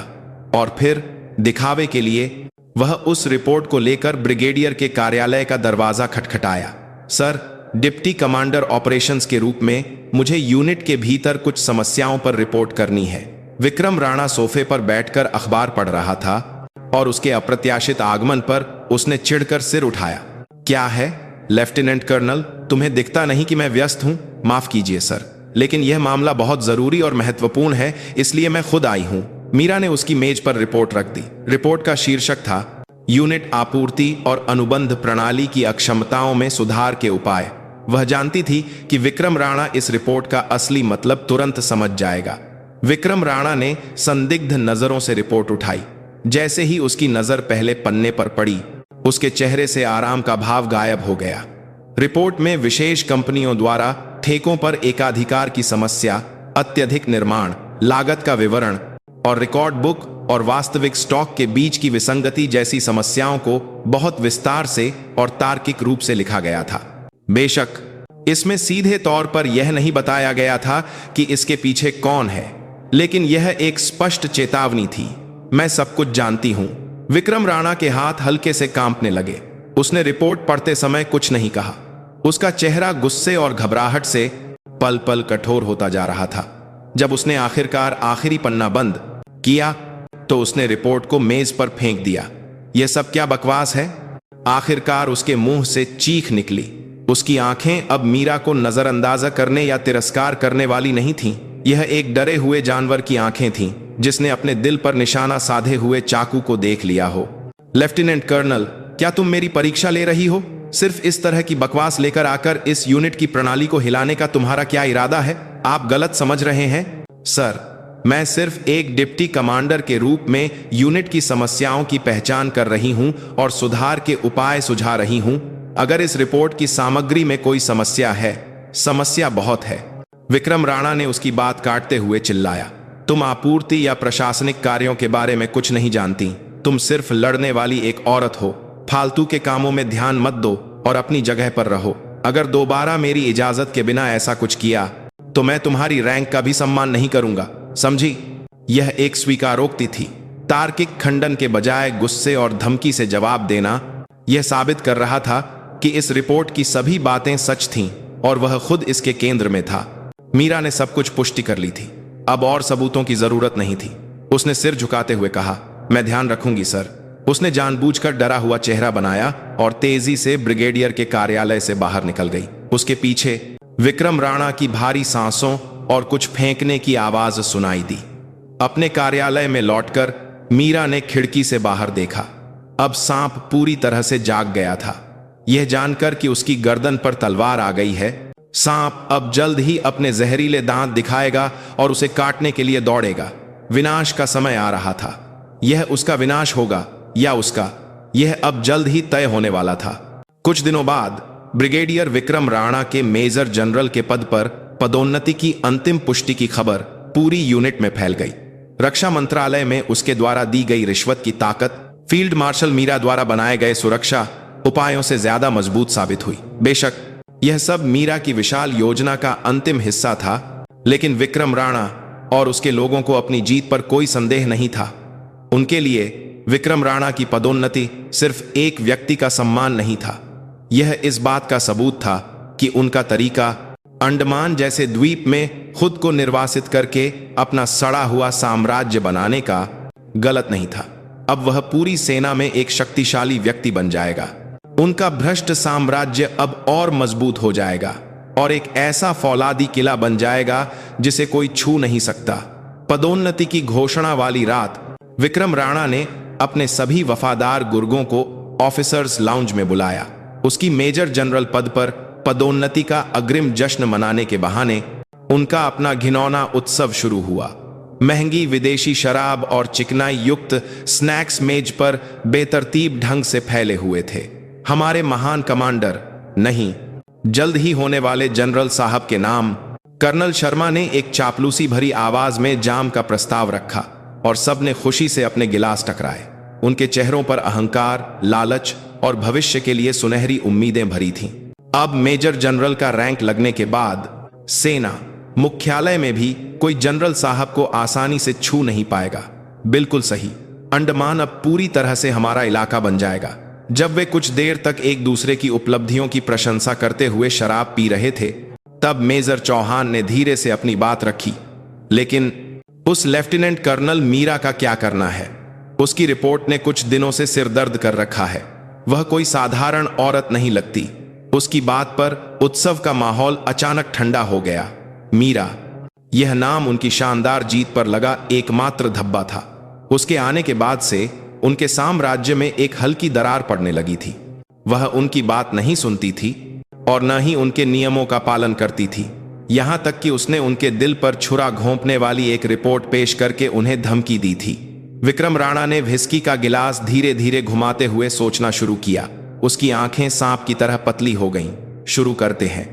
और फिर दिखावे के लिए वह उस रिपोर्ट को लेकर ब्रिगेडियर के कार्यालय का दरवाजा खटखटाया। सर, डिप्टी कमांडर ऑपरेशंस के रूप में मुझे यूनिट के भीतर कुछ समस्याओं पर रिपोर्ट करनी है। विक्रम राणा सोफे पर बैठकर अखबार पढ़ रहा था और उसके अप्रत्याशित आगमन पर उसने चिढ़कर सिर उठाया। क्या है लेफ्टिनेंट कर्नल, तुम्हें दिखता नहीं कि मैं व्यस्त हूं? माफ कीजिए सर, लेकिन यह मामला बहुत जरूरी और महत्वपूर्ण है, इसलिए मैं खुद आई हूं। मीरा ने उसकी मेज पर रिपोर्ट रख दी। रिपोर्ट का शीर्षक था यूनिट आपूर्ति और अनुबंध प्रणाली की अक्षमताओं में सुधार के उपाय। वह जानती थी कि विक्रम राणा इस रिपोर्ट का असली मतलब तुरंत समझ जाएगा। विक्रम राणा ने संदिग्ध नजरों से रिपोर्ट उठाई। जैसे ही उसकी नजर पहले पन्ने पर पड़ी, उसके चेहरे से आराम का भाव गायब हो गया। रिपोर्ट में विशेष कंपनियों द्वारा ठेकों पर एकाधिकार की समस्या, अत्यधिक निर्माण लागत का विवरण और रिकॉर्ड बुक और वास्तविक स्टॉक के बीच की विसंगति जैसी समस्याओं को बहुत विस्तार से और तार्किक रूप से लिखा गया था। बेशक इसमें सीधे तौर पर यह नहीं बताया गया था कि इसके पीछे कौन है, लेकिन यह एक स्पष्ट चेतावनी थी। मैं सब कुछ जानती हूं। विक्रम राणा के हाथ हल्के से कांपने लगे। उसने रिपोर्ट पढ़ते समय कुछ नहीं कहा। उसका चेहरा गुस्से और घबराहट से पल पल कठोर होता जा रहा था। जब उसने आखिरकार आखिरी पन्ना बंद किया तो उसने रिपोर्ट को मेज पर फेंक दिया। यह सब क्या बकवास है? आखिरकार उसके मुंह से चीख निकली। उसकी आंखें अब मीरा को नजरअंदाजा करने या तिरस्कार करने वाली नहीं थीं। यह एक डरे हुए जानवर की आंखें थीं जिसने अपने दिल पर निशाना साधे हुए चाकू को देख लिया हो। लेफ्टिनेंट कर्नल, क्या तुम मेरी परीक्षा ले रही हो? सिर्फ इस तरह की बकवास लेकर आकर इस यूनिट की प्रणाली को हिलाने का तुम्हारा क्या इरादा है? आप गलत समझ रहे हैं। सर, मैं सिर्फ एक डिप्टी कमांडर के रूप में यूनिट की समस्याओं की पहचान कर रही हूं और सुधार के उपाय सुझा रही हूं। अगर इस रिपोर्ट की सामग्री में कोई समस्या है, समस्या बहुत है। विक्रम राणा ने उसकी बात काटते हुए चिल्लाया। तुम आपूर्ति या प्रशासनिक कार्यों के बारे में कुछ नहीं जानती। तुम सिर्फ लड़ने वाली एक औरत हो। फालतू के कामों में ध्यान मत दो और अपनी जगह पर रहो। अगर दोबारा मेरी इजाजत के बिना ऐसा कुछ किया तो मैं तुम्हारी रैंक का भी सम्मान नहीं करूंगा, समझी? यह एक स्वीकारोक्ति थी। तार्किक खंडन के बजाय गुस्से और धमकी से जवाब देना यह साबित कर रहा था कि इस रिपोर्ट की सभी बातें सच थीं और वह खुद इसके केंद्र में था। मीरा ने सब कुछ पुष्टि कर ली थी। अब और सबूतों की जरूरत नहीं थी। उसने सिर झुकाते हुए कहा, मैं ध्यान रखूंगी सर। उसने जानबूझकर डरा हुआ चेहरा बनाया और तेजी से ब्रिगेडियर के कार्यालय से बाहर निकल गई। उसके पीछे विक्रम राणा की भारी सांसों और कुछ फेंकने की आवाज सुनाई दी। अपने कार्यालय में लौटकर मीरा ने खिड़की से बाहर देखा। अब सांप पूरी तरह से जाग गया था। यह जानकर कि उसकी गर्दन पर तलवार आ गई है, सांप अब जल्द ही अपने जहरीले दांत दिखाएगा और उसे काटने के लिए दौड़ेगा। विनाश का समय आ रहा था। यह उसका विनाश होगा या उसका, यह अब जल्द ही तय होने वाला था। कुछ दिनों बाद ब्रिगेडियर विक्रम राणा के मेजर जनरल के पद पर पदोन्नति की अंतिम पुष्टि की खबर पूरी यूनिट में फैल गई। रक्षा मंत्रालय में उसके द्वारा दी गई रिश्वत की ताकत फील्ड मार्शल मीरा द्वारा बनाए गए सुरक्षा उपायों से ज्यादा मजबूत साबित हुई। बेशक यह सब मीरा की विशाल योजना का अंतिम हिस्सा था, लेकिन विक्रम राणा और उसके लोगों को अपनी जीत पर कोई संदेह नहीं था। उनके लिए विक्रम राणा की पदोन्नति सिर्फ एक व्यक्ति का सम्मान नहीं था, यह इस बात का सबूत था कि उनका तरीका अंडमान जैसे द्वीप में खुद को निर्वासित करके अपना सड़ा हुआ साम्राज्य बनाने का गलत नहीं था। अब वह पूरी सेना में एक शक्तिशाली व्यक्ति बन जाएगा। उनका भ्रष्ट साम्राज्य अब और मजबूत हो जाएगा और एक ऐसा फौलादी किला बन जाएगा जिसे कोई छू नहीं सकता। पदोन्नति की घोषणा वाली रात विक्रम राणा ने अपने सभी वफादार गुर्गों को ऑफिसर्स लाउंज में बुलाया। उसकी मेजर जनरल पद पर पदोन्नति का अग्रिम जश्न मनाने के बहाने उनका अपना घिनौना उत्सव शुरू हुआ। महंगी विदेशी शराब और चिकनाई युक्त स्नैक्स मेज पर बेतरतीब ढंग से फैले हुए थे। हमारे महान कमांडर, नहीं, जल्द ही होने वाले जनरल साहब के नाम कर्नल शर्मा ने एक चापलूसी भरी आवाज में जाम का प्रस्ताव रखा और सबने खुशी से अपने गिलास टकराए। उनके चेहरों पर अहंकार, लालच और भविष्य के लिए सुनहरी उम्मीदें भरी थीं। अब मेजर जनरल का रैंक लगने के बाद सेना मुख्यालय में भी कोई जनरल साहब को आसानी से छू नहीं पाएगा। बिल्कुल सही, अंडमान अब पूरी तरह से हमारा इलाका बन जाएगा। जब वे कुछ देर तक एक दूसरे की उपलब्धियों की प्रशंसा करते हुए शराब पी रहे थे, तब मेजर चौहान ने धीरे से अपनी बात रखी। लेकिन उस लेफ्टिनेंट कर्नल मीरा का क्या करना है? उसकी रिपोर्ट ने कुछ दिनों से सिरदर्द कर रखा है। वह कोई साधारण औरत नहीं लगती। उसकी बात पर उत्सव का माहौल अचानक ठंडा हो गया। मीरा, यह नाम उनकी शानदार जीत पर लगा एकमात्र धब्बा था। उसके आने के बाद से उनके साम्राज्य में एक हल्की दरार पड़ने लगी थी। वह उनकी बात नहीं सुनती थी और न ही उनके नियमों का पालन करती थी। यहां तक कि उसने उनके दिल पर छुरा घोंपने वाली एक रिपोर्ट पेश करके उन्हें धमकी दी थी। विक्रम राणा ने व्हिस्की का गिलास धीरे धीरे घुमाते हुए सोचना शुरू किया। उसकी आंखें सांप की तरह पतली हो गईं। शुरू करते हैं।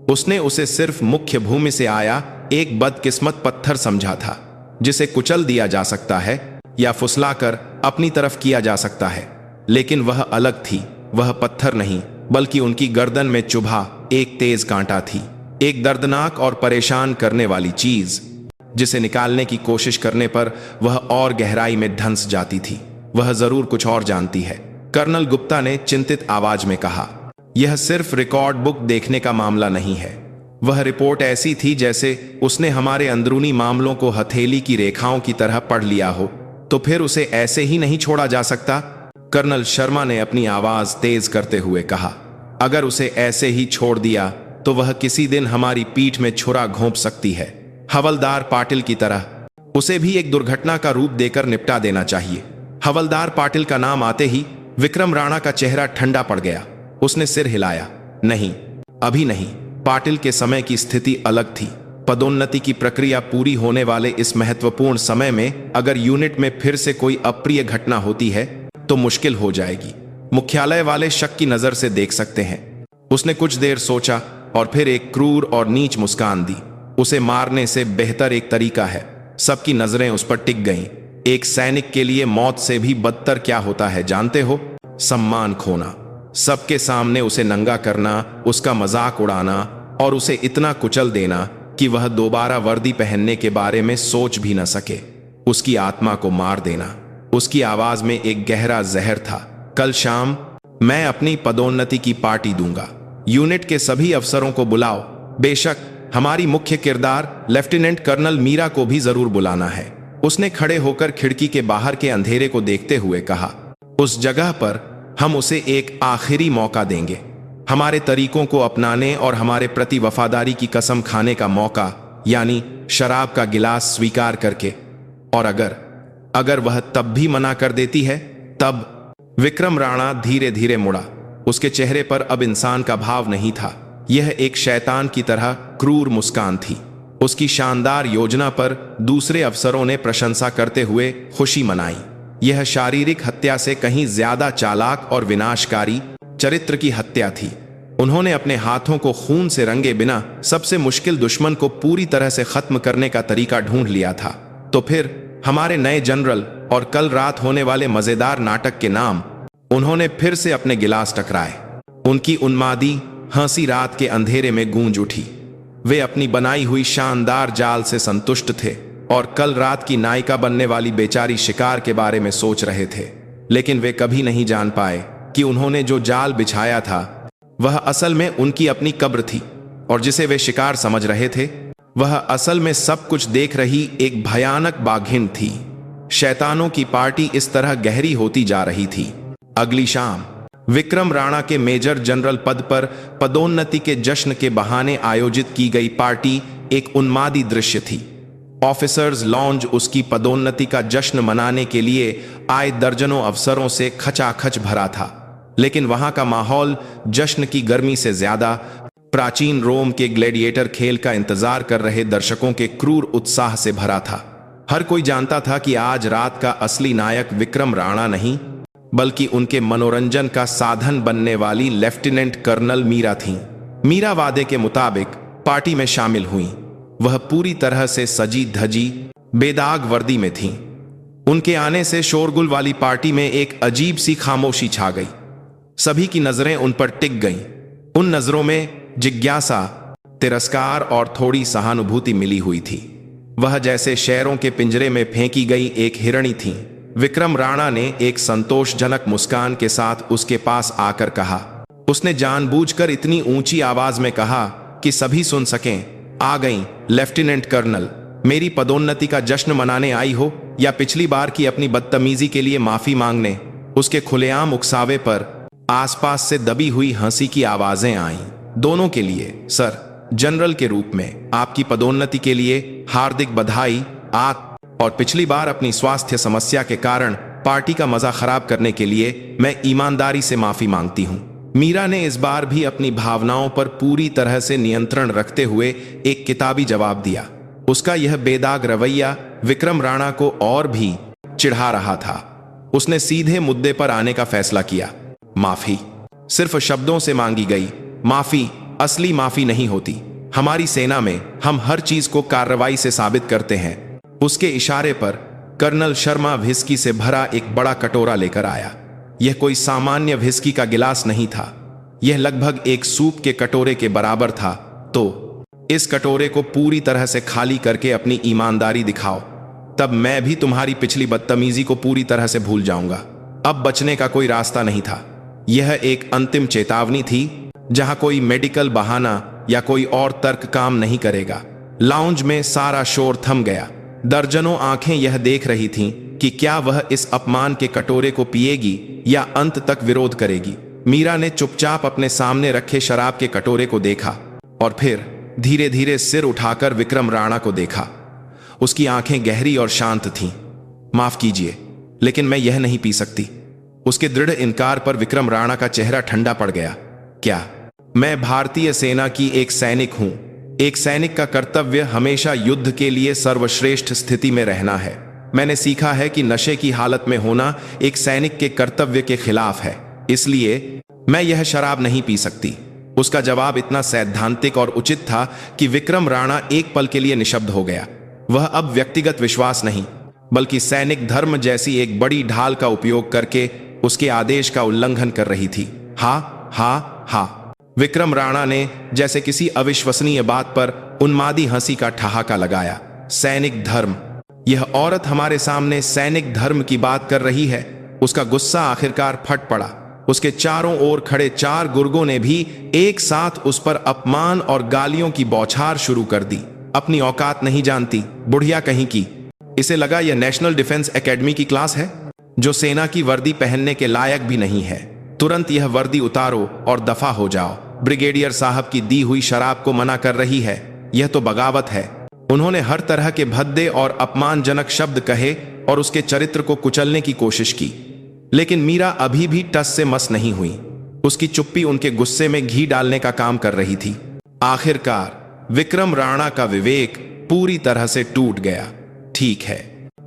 उसने उसे सिर्फ मुख्य भूमि से आया एक बदकिस्मत पत्थर समझा था, जिसे कुचल दिया जा सकता है या फुसलाकर अपनी तरफ किया जा सकता है। लेकिन वह अलग थी। वह पत्थर नहीं, बल्कि उनकी गर्दन में चुभा एक तेज कांटा थी। एक दर्दनाक और परेशान करने वाली चीज, जिसे निकालने की कोशिश करने पर वह और गहराई में धंस जाती थी। वह जरूर कुछ और जानती है, कर्नल गुप्ता ने चिंतित आवाज में कहा। यह सिर्फ रिकॉर्ड बुक देखने का मामला नहीं है। वह रिपोर्ट ऐसी थी जैसे उसने हमारे अंदरूनी मामलों को हथेली की रेखाओं की तरह पढ़ लिया हो। तो फिर उसे ऐसे ही नहीं छोड़ा जा सकता। कर्नल शर्मा ने अपनी आवाज तेज करते हुए कहा। अगर उसे ऐसे ही छोड़ दिया तो वह किसी दिन हमारी पीठ में छुरा घोंप सकती है। हवलदार पाटिल की तरह उसे भी एक दुर्घटना का रूप देकर निपटा देना चाहिए। हवलदार पाटिल का नाम आते ही विक्रम राणा का चेहरा ठंडा पड़ गया। उसने सिर हिलाया। नहीं, अभी नहीं। पाटिल के समय की स्थिति अलग थी। पदोन्नति की प्रक्रिया पूरी होने वाले इस महत्वपूर्ण समय में अगर यूनिट में फिर से कोई अप्रिय घटना होती है तो मुश्किल हो जाएगी। मुख्यालय वाले शक की नजर से देख सकते हैं। उसने कुछ देर सोचा और फिर एक क्रूर और नीच मुस्कान दी। उसे मारने से बेहतर एक तरीका है। सबकी नजरें उस पर टिक गईं। एक सैनिक के लिए मौत से भी बदतर क्या होता है जानते हो? सम्मान खोना, सबके सामने उसे नंगा करना, उसका मजाक उड़ाना और उसे इतना कुचल देना कि वह दोबारा वर्दी पहनने के बारे में सोच भी न सके। उसकी आत्मा को मार देना। उसकी आवाज में एक गहरा जहर था। कल शाम मैं अपनी पदोन्नति की पार्टी दूंगा। यूनिट के सभी अफसरों को बुलाओ। बेशक हमारी मुख्य किरदार लेफ्टिनेंट कर्नल मीरा को भी जरूर बुलाना है। उसने खड़े होकर खिड़की के बाहर के अंधेरे को देखते हुए कहा। उस जगह पर हम उसे एक आखिरी मौका देंगे, हमारे तरीकों को अपनाने और हमारे प्रति वफादारी की कसम खाने का मौका, यानी शराब का गिलास स्वीकार करके। और अगर वह तब भी मना कर देती है तब। विक्रम राणा धीरे धीरे मुड़ा। उसके चेहरे पर अब इंसान का भाव नहीं था। यह एक शैतान की तरह क्रूर मुस्कान थी। उसकी शानदार योजना पर दूसरे अफसरों ने प्रशंसा करते हुए खुशी मनाई। यह शारीरिक हत्या से कहीं ज्यादा चालाक और विनाशकारी चरित्र की हत्या थी। उन्होंने अपने हाथों को खून से रंगे बिना सबसे मुश्किल दुश्मन को पूरी तरह से खत्म करने का तरीका ढूंढ लिया था। तो फिर हमारे नए जनरल और कल रात होने वाले मजेदार नाटक के नाम। उन्होंने फिर से अपने गिलास टकराए। उनकी उन्मादी हंसी रात के अंधेरे में गूंज उठी। वे अपनी बनाई हुई शानदार जाल से संतुष्ट थे और कल रात की नायिका बनने वाली बेचारी शिकार के बारे में सोच रहे थे। लेकिन वे कभी नहीं जान पाए कि उन्होंने जो जाल बिछाया था वह असल में उनकी अपनी कब्र थी, और जिसे वे शिकार समझ रहे थे वह असल में सब कुछ देख रही एक भयानक बाघिन थी। शैतानों की पार्टी इस तरह गहरी होती जा रही थी। अगली शाम विक्रम राणा के मेजर जनरल पद पर पदोन्नति के जश्न के बहाने आयोजित की गई पार्टी एक उन्मादी दृश्य थी। ऑफिसर्स लॉन्ज उसकी पदोन्नति का जश्न मनाने के लिए आए दर्जनों अफसरों से खचाखच भरा था, लेकिन वहां का माहौल जश्न की गर्मी से ज्यादा प्राचीन रोम के ग्लैडिएटर खेल का इंतजार कर रहे दर्शकों के क्रूर उत्साह से भरा था। हर कोई जानता था कि आज रात का असली नायक विक्रम राणा नहीं, बल्कि उनके मनोरंजन का साधन बनने वाली लेफ्टिनेंट कर्नल मीरा थीं। मीरा वादे के मुताबिक पार्टी में शामिल हुई। वह पूरी तरह से सजी धजी बेदाग वर्दी में थीं। उनके आने से शोरगुल वाली पार्टी में एक अजीब सी खामोशी छा गई। सभी की नजरें उन पर टिक गईं। उन नजरों में जिज्ञासा, तिरस्कार और थोड़ी सहानुभूति मिली हुई थी। वह जैसे शेरों के पिंजरे में फेंकी गई एक हिरणी थी। विक्रम राणा ने एक संतोषजनक मुस्कान के साथ उसके पास आकर कहा। उसने जानबूझकर इतनी ऊंची आवाज में कहा कि सभी सुन सकें, आ गई लेफ्टिनेंट कर्नल। मेरी पदोन्नति का जश्न मनाने आई हो या पिछली बार की अपनी बदतमीजी के लिए माफी मांगने? उसके खुलेआम उकसावे पर आसपास से दबी हुई हंसी की आवाजें आईं। दोनों के लिए सर, जनरल के रूप में आपकी पदोन्नति के लिए हार्दिक बधाई। और पिछली बार अपनी स्वास्थ्य समस्या के कारण पार्टी का मजा खराब करने के लिए मैं ईमानदारी से माफी मांगती हूं। मीरा ने इस बार भी अपनी भावनाओं पर पूरी तरह से नियंत्रण रखते हुए एक किताबी जवाब दिया। उसका यह बेदाग रवैया विक्रम राणा को और भी चिढ़ा रहा था। उसने सीधे मुद्दे पर आने का फैसला किया। माफी सिर्फ शब्दों से मांगी गई माफी असली माफी नहीं होती। हमारी सेना में हम हर चीज को कार्रवाई से साबित करते हैं। उसके इशारे पर कर्नल शर्मा व्हिस्की से भरा एक बड़ा कटोरा लेकर आया। यह कोई सामान्य व्हिस्की का गिलास नहीं था। यह लगभग एक सूप के कटोरे के बराबर था। तो इस कटोरे को पूरी तरह से खाली करके अपनी ईमानदारी दिखाओ, तब मैं भी तुम्हारी पिछली बदतमीजी को पूरी तरह से भूल जाऊंगा। अब बचने का कोई रास्ता नहीं था। यह एक अंतिम चेतावनी थी, जहां कोई मेडिकल बहाना या कोई और तर्क काम नहीं करेगा। लाउंज में सारा शोर थम गया। दर्जनों आंखें यह देख रही थीं कि क्या वह इस अपमान के कटोरे को पिएगी या अंत तक विरोध करेगी। मीरा ने चुपचाप अपने सामने रखे शराब के कटोरे को देखा और फिर धीरे धीरे सिर उठाकर विक्रम राणा को देखा। उसकी आंखें गहरी और शांत थीं। माफ कीजिए, लेकिन मैं यह नहीं पी सकती। उसके दृढ़ इनकार पर विक्रम राणा का चेहरा ठंडा पड़ गया। क्या? मैं भारतीय सेना की एक सैनिक हूं। एक सैनिक का कर्तव्य हमेशा युद्ध के लिए सर्वश्रेष्ठ स्थिति में रहना है। मैंने सीखा है कि नशे की हालत में होना एक सैनिक के कर्तव्य के खिलाफ है, इसलिए मैं यह शराब नहीं पी सकती। उसका जवाब इतना सैद्धांतिक और उचित था कि विक्रम राणा एक पल के लिए निशब्द हो गया। वह अब व्यक्तिगत विश्वास नहीं, बल्कि सैनिक धर्म जैसी एक बड़ी ढाल का उपयोग करके उसके आदेश का उल्लंघन कर रही थी। हा हा हा। विक्रम राणा ने जैसे किसी अविश्वसनीय बात पर उन्मादी हंसी का ठहाका लगाया। सैनिक धर्म? यह औरत हमारे सामने सैनिक धर्म की बात कर रही है। उसका गुस्सा आखिरकार फट पड़ा। उसके चारों ओर खड़े 4 गुर्गों ने भी एक साथ उस पर अपमान और गालियों की बौछार शुरू कर दी। अपनी औकात नहीं जानती, बुढ़िया कहीं की। इसे लगा यह नेशनल डिफेंस एकेडमी की क्लास है, जो सेना की वर्दी पहनने के लायक भी नहीं है। तुरंत यह वर्दी उतारो और दफा हो जाओ। ब्रिगेडियर साहब की दी हुई शराब को मना कर रही है। यह तो बगावत है। उन्होंने हर तरह के भद्दे और अपमानजनक शब्द कहे और उसके चरित्र को कुचलने की कोशिश की, लेकिन मीरा अभी भी टस से मस नहीं हुई। उसकी चुप्पी उनके गुस्से में घी डालने का काम कर रही थी। आखिरकार विक्रम राणा का विवेक पूरी तरह से टूट गया। ठीक है,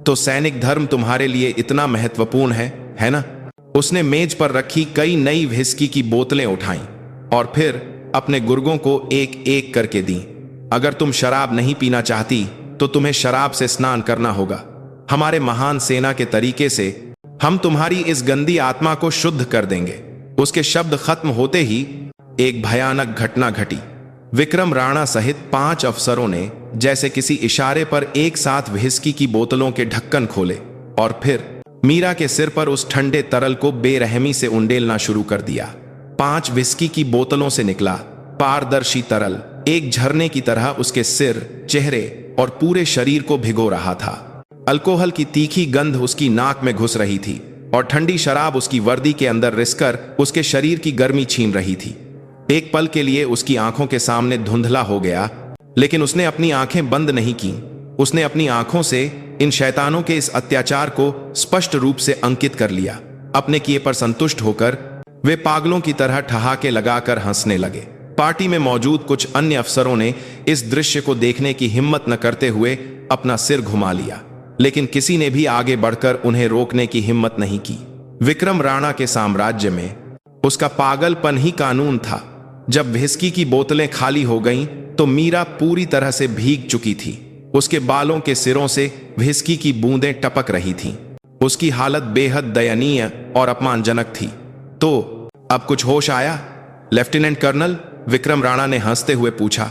तो सैनिक धर्म तुम्हारे लिए इतना महत्वपूर्ण है ना? उसने मेज पर रखी कई नई व्हिस्की की बोतलें उठाईं और फिर अपने गुर्गों को एक एक करके दी। अगर तुम शराब नहीं पीना चाहती तो तुम्हें शराब से स्नान करना होगा। हमारे महान सेना के तरीके से हम तुम्हारी इस गंदी आत्मा को शुद्ध कर देंगे। उसके शब्द खत्म होते ही एक भयानक घटना घटी। विक्रम राणा सहित 5 अफसरों ने जैसे किसी इशारे पर एक साथ व्हिस्की की बोतलों के ढक्कन खोले और फिर मीरा के सिर पर उस ठंडे तरल को बेरहमी से उंडेलना शुरू कर दिया। 5 व्हिस्की की बोतलों से निकला पारदर्शी तरल एक झरने की तरह उसके सिर, चेहरे और पूरे शरीर को भिगो रहा था। अल्कोहल की तीखी गंध उसकी नाक में घुस रही थी और ठंडी शराब उसकी वर्दी के अंदर रिसकर उसके शरीर की गर्मी छीन रही थी। एक पल के लिए उसकी आंखों के सामने धुंधला हो गया, लेकिन उसने अपनी आंखें बंद नहीं की। उसने अपनी आंखों से इन शैतानों के इस अत्याचार को स्पष्ट रूप से अंकित कर लिया। अपने किए पर संतुष्ट होकर वे पागलों की तरह ठहाके लगाकर हंसने लगे। पार्टी में मौजूद कुछ अन्य अफसरों ने इस दृश्य को देखने की हिम्मत न करते हुए अपना सिर घुमा लिया, लेकिन किसी ने भी आगे बढ़कर उन्हें रोकने की हिम्मत नहीं की। विक्रम राणा के साम्राज्य में उसका पागलपन ही कानून था। जब व्हिस्की की बोतलें खाली हो गईं, तो मीरा पूरी तरह से भीग चुकी थी। उसके बालों के सिरों से व्हिस्की की बूंदें टपक रही थीं। उसकी हालत बेहद दयनीय और अपमानजनक थी। तो अब कुछ होश आया? लेफ्टिनेंट कर्नल, विक्रम राणा ने हंसते हुए पूछा।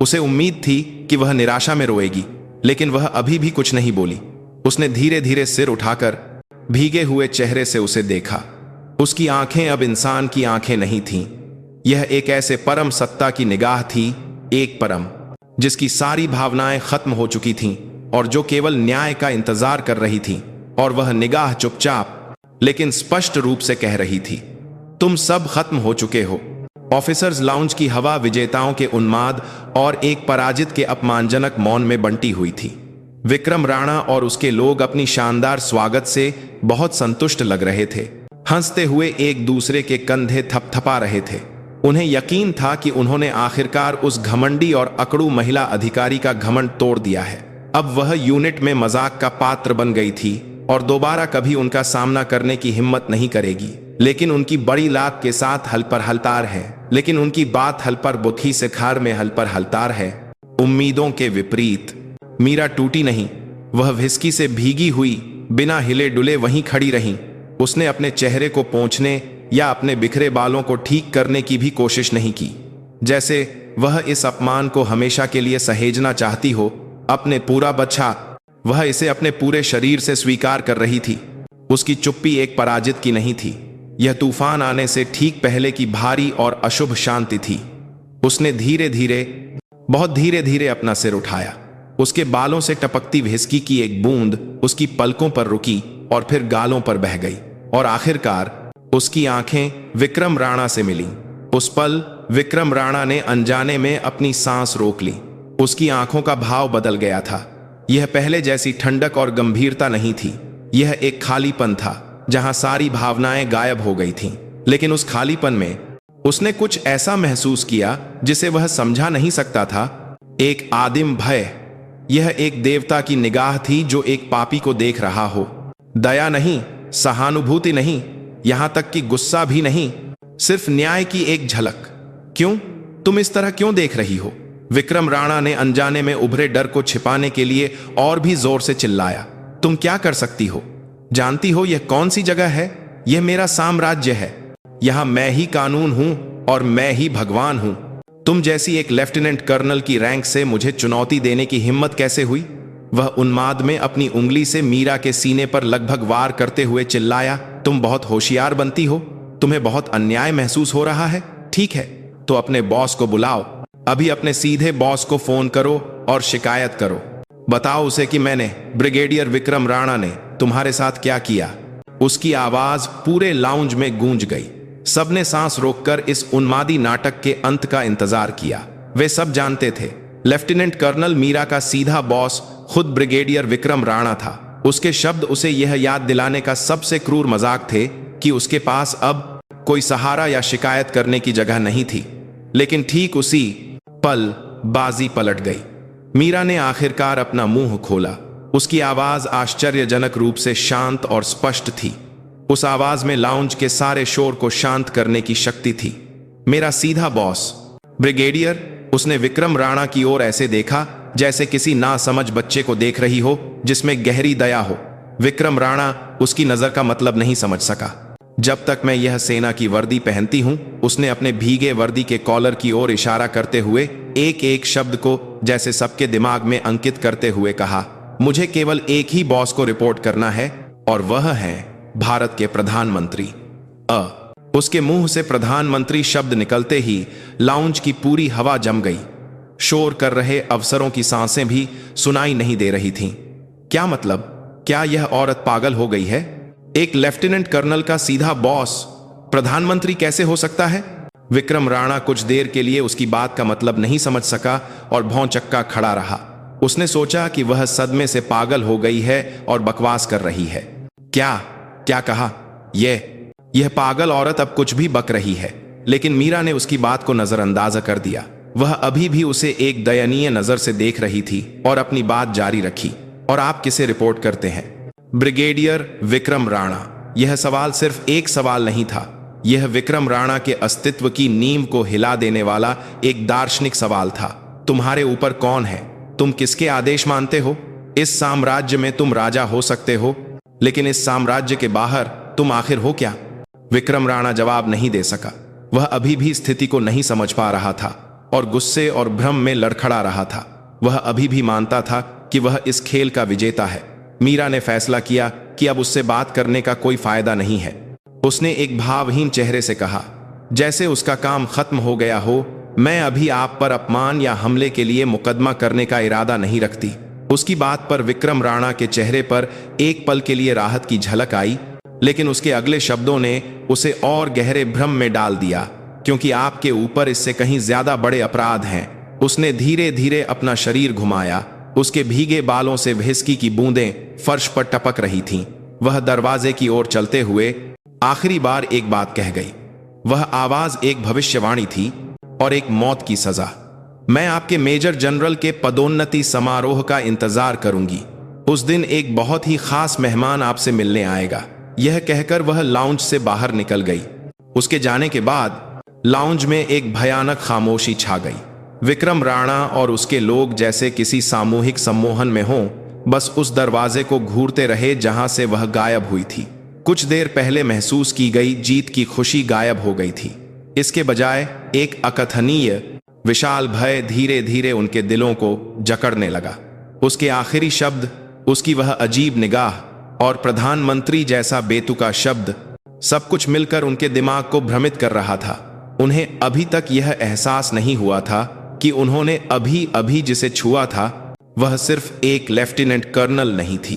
उसे उम्मीद थी कि वह निराशा में रोएगी, लेकिन वह अभी भी कुछ नहीं बोली। उसने धीरे धीरे सिर उठाकर भीगे हुए चेहरे से उसे देखा। उसकी आंखें अब इंसान की आंखें नहीं थीं। यह एक ऐसे परम सत्ता की निगाह थी, एक परम जिसकी सारी भावनाएं खत्म हो चुकी थीं और जो केवल न्याय का इंतजार कर रही थी। और वह निगाह चुपचाप लेकिन स्पष्ट रूप से कह रही थी, तुम सब खत्म हो चुके हो। ऑफिसर्स लाउंज की हवा विजेताओं के उन्माद और एक पराजित के अपमानजनक मौन में बंटी हुई थी। विक्रम राणा और उसके लोग अपनी शानदार स्वागत से बहुत संतुष्ट लग रहे थे। हंसते हुए एक दूसरे के कंधे थपथपा रहे थे। उन्हें यकीन था कि उन्होंने आखिरकार उस घमंडी और अकड़ू महिला अधिकारी का घमंड तोड़ दिया है। अब वह यूनिट में मजाक का पात्र बन गई थी और दोबारा कभी उनका सामना करने की हिम्मत नहीं करेगी। लेकिन उनकी बड़ी लात के साथ हल पर हलतार है, लेकिन उनकी बात हल पर बुखी से खार में हल पर हलतार है। उम्मीदों के विपरीत मीरा टूटी नहीं। वह व्हिस्की से भीगी हुई बिना हिले डुले वहीं खड़ी रही। उसने अपने चेहरे को पोंछने या अपने बिखरे बालों को ठीक करने की भी कोशिश नहीं की, जैसे वह इस अपमान को हमेशा के लिए सहेजना चाहती हो। अपने पूरा बच्चा वह इसे अपने पूरे शरीर से स्वीकार कर रही थी। उसकी चुप्पी एक पराजित की नहीं थी, यह तूफान आने से ठीक पहले की भारी और अशुभ शांति थी। उसने धीरे धीरे, बहुत धीरे धीरे अपना सिर उठाया। उसके बालों से टपकती व्हिस्की की एक बूंद उसकी पलकों पर रुकी और फिर गालों पर बह गई और आखिरकार उसकी आंखें विक्रम राणा से मिलीं। उस पल विक्रम राणा ने अनजाने में अपनी सांस रोक ली। उसकी आंखों का भाव बदल गया था। यह पहले जैसी ठंडक और गंभीरता नहीं थी। यह एक खालीपन था जहां सारी भावनाएं गायब हो गई थीं। लेकिन उस खालीपन में उसने कुछ ऐसा महसूस किया जिसे वह समझा नहीं सकता था। एक आदिम भय। यह एक देवता की निगाह थी जो एक पापी को देख रहा हो। दया नहीं, सहानुभूति नहीं, यहां तक कि गुस्सा भी नहीं, सिर्फ न्याय की एक झलक। क्यों? तुम इस तरह क्यों देख रही हो? विक्रम राणा ने अनजाने में उभरे डर को छिपाने के लिए और भी जोर से चिल्लाया। तुम क्या कर सकती हो? जानती हो यह कौन सी जगह है? यह मेरा साम्राज्य है। यहां मैं ही कानून हूं और मैं ही भगवान हूं। तुम जैसी एक लेफ्टिनेंट कर्नल की रैंक से मुझे चुनौती देने की हिम्मत कैसे हुई? वह उन्माद में अपनी उंगली से मीरा के सीने पर लगभग वार करते हुए चिल्लाया। तुम बहुत होशियार बनती हो। तुम्हें बहुत अन्याय महसूस हो रहा है। ठीक है, तो अपने बॉस को बुलाओ। अभी अपने सीधे बॉस को फोन करो और शिकायत करो। बताओ उसे कि मैंने, ब्रिगेडियर विक्रम राणा ने तुम्हारे साथ क्या किया। उसकी आवाज पूरे लाउंज में गूंज गई। सबने सांस रोककर इस उन्मादी नाटक के अंत का इंतजार किया। वे सब जानते थे लेफ्टिनेंट कर्नल मीरा का सीधा बॉस खुद ब्रिगेडियर विक्रम राणा था। उसके शब्द उसे यह याद दिलाने का सबसे क्रूर मजाक थे कि उसके पास अब कोई सहारा या शिकायत करने की जगह नहीं थी। लेकिन ठीक उसी पल बाजी पलट गई। मीरा ने आखिरकार अपना मुंह खोला। उसकी आवाज आश्चर्यजनक रूप से शांत और स्पष्ट थी। उस आवाज में लाउंज के सारे शोर को शांत करने की शक्ति थी। मेरा सीधा बॉस ब्रिगेडियर। उसने विक्रम राणा की ओर ऐसे देखा जैसे किसी नासमझ बच्चे को देख रही हो जिसमें गहरी दया हो। विक्रम राणा उसकी नजर का मतलब नहीं समझ सका। जब तक मैं यह सेना की वर्दी पहनती हूं, उसने अपने भीगे वर्दी के कॉलर की ओर इशारा करते हुए एक एक शब्द को जैसे सबके दिमाग में अंकित करते हुए कहा, मुझे केवल एक ही बॉस को रिपोर्ट करना है और वह है भारत के प्रधानमंत्री। उसके मुंह से प्रधानमंत्री शब्द निकलते ही लाउंज की पूरी हवा जम गई। शोर कर रहे अफसरों की सांसें भी सुनाई नहीं दे रही थीं। क्या मतलब? क्या यह औरत पागल हो गई है? एक लेफ्टिनेंट कर्नल का सीधा बॉस प्रधानमंत्री कैसे हो सकता है? विक्रम राणा कुछ देर के लिए उसकी बात का मतलब नहीं समझ सका और भौंचक्का खड़ा रहा। उसने सोचा कि वह सदमे से पागल हो गई है और बकवास कर रही है। क्या क्या कहा? यह पागल औरत अब कुछ भी बक रही है। लेकिन मीरा ने उसकी बात को नजरअंदाज कर दिया। वह अभी भी उसे एक दयनीय नजर से देख रही थी और अपनी बात जारी रखी। और आप किसे रिपोर्ट करते हैं? ब्रिगेडियर विक्रम राणा। यह सवाल सिर्फ एक सवाल नहीं था, यह विक्रम राणा के अस्तित्व की नींव को हिला देने वाला एक दार्शनिक सवाल था। तुम्हारे ऊपर कौन है? तुम किसके आदेश मानते हो? इस साम्राज्य में तुम राजा हो सकते हो, लेकिन इस साम्राज्य के बाहर तुम आखिर हो क्या? विक्रम राणा जवाब नहीं दे सका। वह अभी भी स्थिति को नहीं समझ पा रहा था और गुस्से और भ्रम में लड़खड़ा रहा था। वह अभी भी मानता था कि वह इस खेल का विजेता है। मीरा ने फैसला किया कि अब उससे बात करने का कोई फायदा नहीं है। उसने एक भावहीन चेहरे से कहा, जैसे उसका काम खत्म हो गया हो, मैं अभी आप पर अपमान या हमले के लिए मुकदमा करने का इरादा नहीं रखती। उसकी बात पर विक्रम राणा के चेहरे पर एक पल के लिए राहत की झलक आई, लेकिन उसके अगले शब्दों ने उसे और गहरे भ्रम में डाल दिया, क्योंकि आपके ऊपर इससे कहीं ज्यादा बड़े अपराध हैं। उसने धीरे धीरे अपना शरीर घुमाया। उसके भीगे बालों से व्हिस्की की बूंदें फर्श पर टपक रही थीं। वह दरवाजे की ओर चलते हुए आखिरी बार एक बात कह गई। वह आवाज एक भविष्यवाणी थी और एक मौत की सजा। मैं आपके मेजर जनरल के पदोन्नति समारोह का इंतजार करूंगी। उस दिन एक बहुत ही खास मेहमान आपसे मिलने आएगा। यह कहकर वह लाउंज से बाहर निकल गई। उसके जाने के बाद लाउंज में एक भयानक खामोशी छा गई। विक्रम राणा और उसके लोग जैसे किसी सामूहिक सम्मोहन में हों, बस उस दरवाजे को घूरते रहे जहां से वह गायब हुई थी। कुछ देर पहले महसूस की गई जीत की खुशी गायब हो गई थी। इसके बजाय एक अकथनीय विशाल भय धीरे धीरे उनके दिलों को जकड़ने लगा। उसके आखिरी शब्द, उसकी वह अजीब निगाह और प्रधानमंत्री जैसा बेतुका शब्द, सब कुछ मिलकर उनके दिमाग को भ्रमित कर रहा था। उन्हें अभी तक यह एहसास नहीं हुआ था कि उन्होंने अभी अभी जिसे छुआ था वह सिर्फ एक लेफ्टिनेंट कर्नल नहीं थी,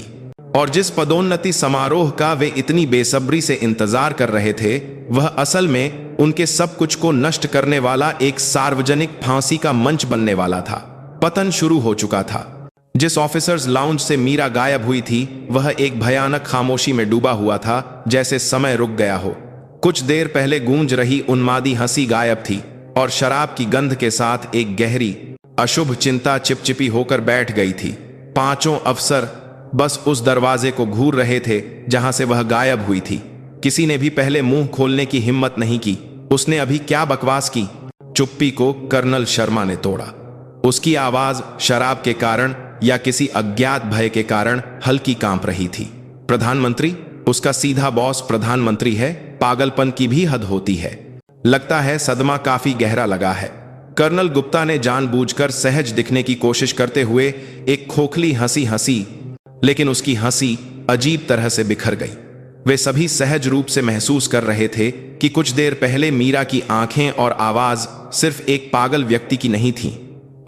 और जिस पदोन्नति समारोह का वे इतनी बेसब्री से इंतजार कर रहे थे, वह असल में उनके सब कुछ को नष्ट करने वाला एक सार्वजनिक फांसी का मंच बनने वाला था। पतन शुरू हो चुका था। जिस ऑफिसर्स लाउंज से मीरा गायब हुई थी, वह एक भयानक खामोशी में डूबा हुआ था, जैसे समय रुक गया हो। कुछ देर पहले गूंज रही उन्मादी हंसी गायब थी और शराब की गंध के साथ एक गहरी अशुभ चिंता चिपचिपी होकर बैठ गई थी। पांचों अफसर बस उस दरवाजे को घूर रहे थे जहां से वह गायब हुई थी। किसी ने भी पहले मुंह खोलने की हिम्मत नहीं की। उसने अभी क्या बकवास की? चुप्पी को कर्नल शर्मा ने तोड़ा। उसकी आवाज शराब के कारण या किसी अज्ञात भय के कारण हल्की कांप रही थी। प्रधानमंत्री? उसका सीधा बॉस प्रधानमंत्री है? पागलपन की भी हद होती है। लगता है सदमा काफी गहरा लगा है। कर्नल गुप्ता ने जानबूझकर सहज दिखने की कोशिश करते हुए एक खोखली हंसी हंसी, लेकिन उसकी हंसी अजीब तरह से बिखर गई। वे सभी सहज रूप से महसूस कर रहे थे कि कुछ देर पहले मीरा की आंखें और आवाज सिर्फ एक पागल व्यक्ति की नहीं थी।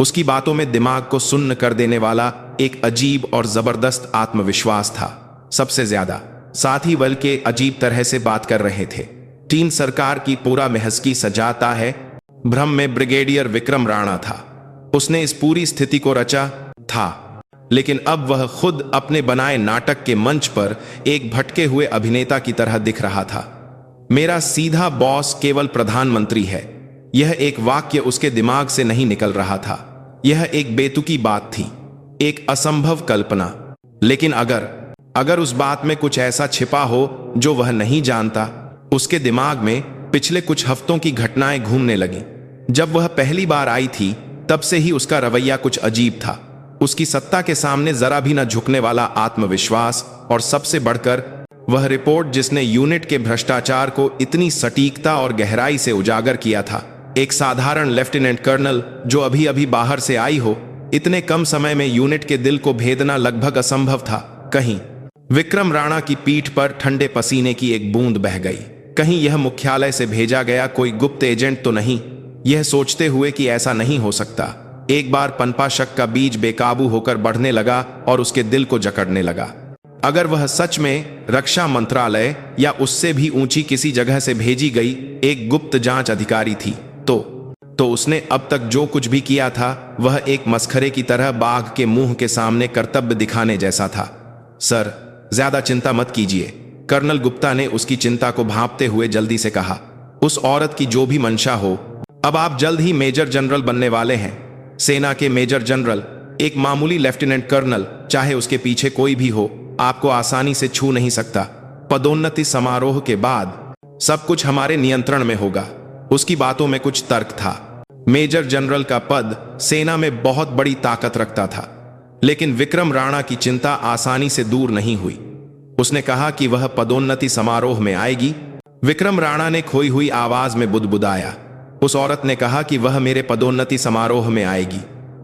उसकी बातों में दिमाग को सुन्न कर देने वाला एक अजीब और जबरदस्त आत्मविश्वास था। सबसे ज्यादा साथ ही बल के अजीब तरह से बात कर रहे थे। टीम सरकार की पूरा महस्की सजाता है। भ्रम में ब्रिगेडियर विक्रम राणा था। उसने इस पूरी स्थिति को रचा था, लेकिन अब वह खुद अपने बनाए नाटक के मंच पर एक भटके हुए अभिनेता की तरह दिख रहा था। मेरा सीधा बॉस केवल प्रधानमंत्री है। यह एक वाक्य उसके दिमाग से नहीं निकल रहा था। यह एक बेतुकी बात थी, एक असंभव कल्पना। लेकिन अगर उस बात में कुछ ऐसा छिपा हो जो वह नहीं जानता। उसके दिमाग में पिछले कुछ हफ्तों की घटनाएं घूमने लगीं। जब वह पहली बार आई थी, तब से ही उसका रवैया कुछ अजीब था। उसकी सत्ता के सामने जरा भी न झुकने वाला आत्मविश्वास, और सबसे बढ़कर वह रिपोर्ट जिसने यूनिट के भ्रष्टाचार को इतनी सटीकता और गहराई से उजागर किया था। एक साधारण लेफ्टिनेंट कर्नल जो अभी अभी बाहर से आई हो, इतने कम समय में यूनिट के दिल को भेदना लगभग असंभव था। कहीं विक्रम राणा की पीठ पर ठंडे पसीने की एक बूंद बह गई। कहीं यह मुख्यालय से भेजा गया कोई गुप्त एजेंट तो नहीं? यह सोचते हुए कि ऐसा नहीं हो सकता, एक बार पनपा शक का बीज बेकाबू होकर बढ़ने लगा और उसके दिल को जकड़ने लगा। अगर वह सच में रक्षा मंत्रालय या उससे भी ऊंची किसी जगह से भेजी गई एक गुप्त जांच अधिकारी थी, तो तो उसने अब तक जो कुछ भी किया था वह एक मस्खरे की तरह बाघ के मुंह के सामने कर्तव्य दिखाने जैसा था। सर, ज्यादा चिंता मत कीजिए, कर्नल गुप्ता ने उसकी चिंता को भांपते हुए जल्दी से कहा। उस औरत की जो भी मंशा हो, अब आप जल्द ही मेजर जनरल बनने वाले हैं। सेना के मेजर जनरल एक मामूली लेफ्टिनेंट कर्नल, चाहे उसके पीछे कोई भी हो, आपको आसानी से छू नहीं सकता। पदोन्नति समारोह के बाद सब कुछ हमारे नियंत्रण में होगा। उसकी बातों में कुछ तर्क था। मेजर जनरल का पद सेना में बहुत बड़ी ताकत रखता था, लेकिन विक्रम राणा की चिंता आसानी से दूर नहीं हुई। उसने कहा कि वह पदोन्नति समारोह में आएगी। विक्रम राणा ने खोई हुई आवाज में बुदबुदाया। उस औरत ने कहा कि वह मेरे पदोन्नति समारोह में आएगी,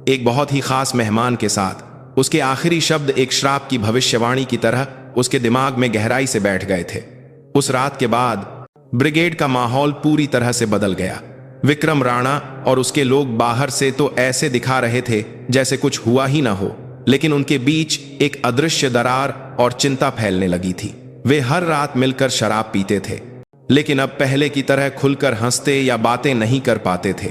एक बहुत ही खास मेहमान के साथ। उसके आखिरी शब्द एक श्राप की भविष्यवाणी की तरह उसके दिमाग में गहराई से बैठ गए थे। उस रात के बाद ब्रिगेड का माहौल पूरी तरह से बदल गया। विक्रम राणा और उसके लोग बाहर से तो ऐसे दिखा रहे थे जैसे कुछ हुआ ही ना हो, लेकिन उनके बीच एक अदृश्य दरार और चिंता फैलने लगी थी। वे हर रात मिलकर शराब पीते थे, लेकिन अब पहले की तरह खुलकर हंसते या बातें नहीं कर पाते थे।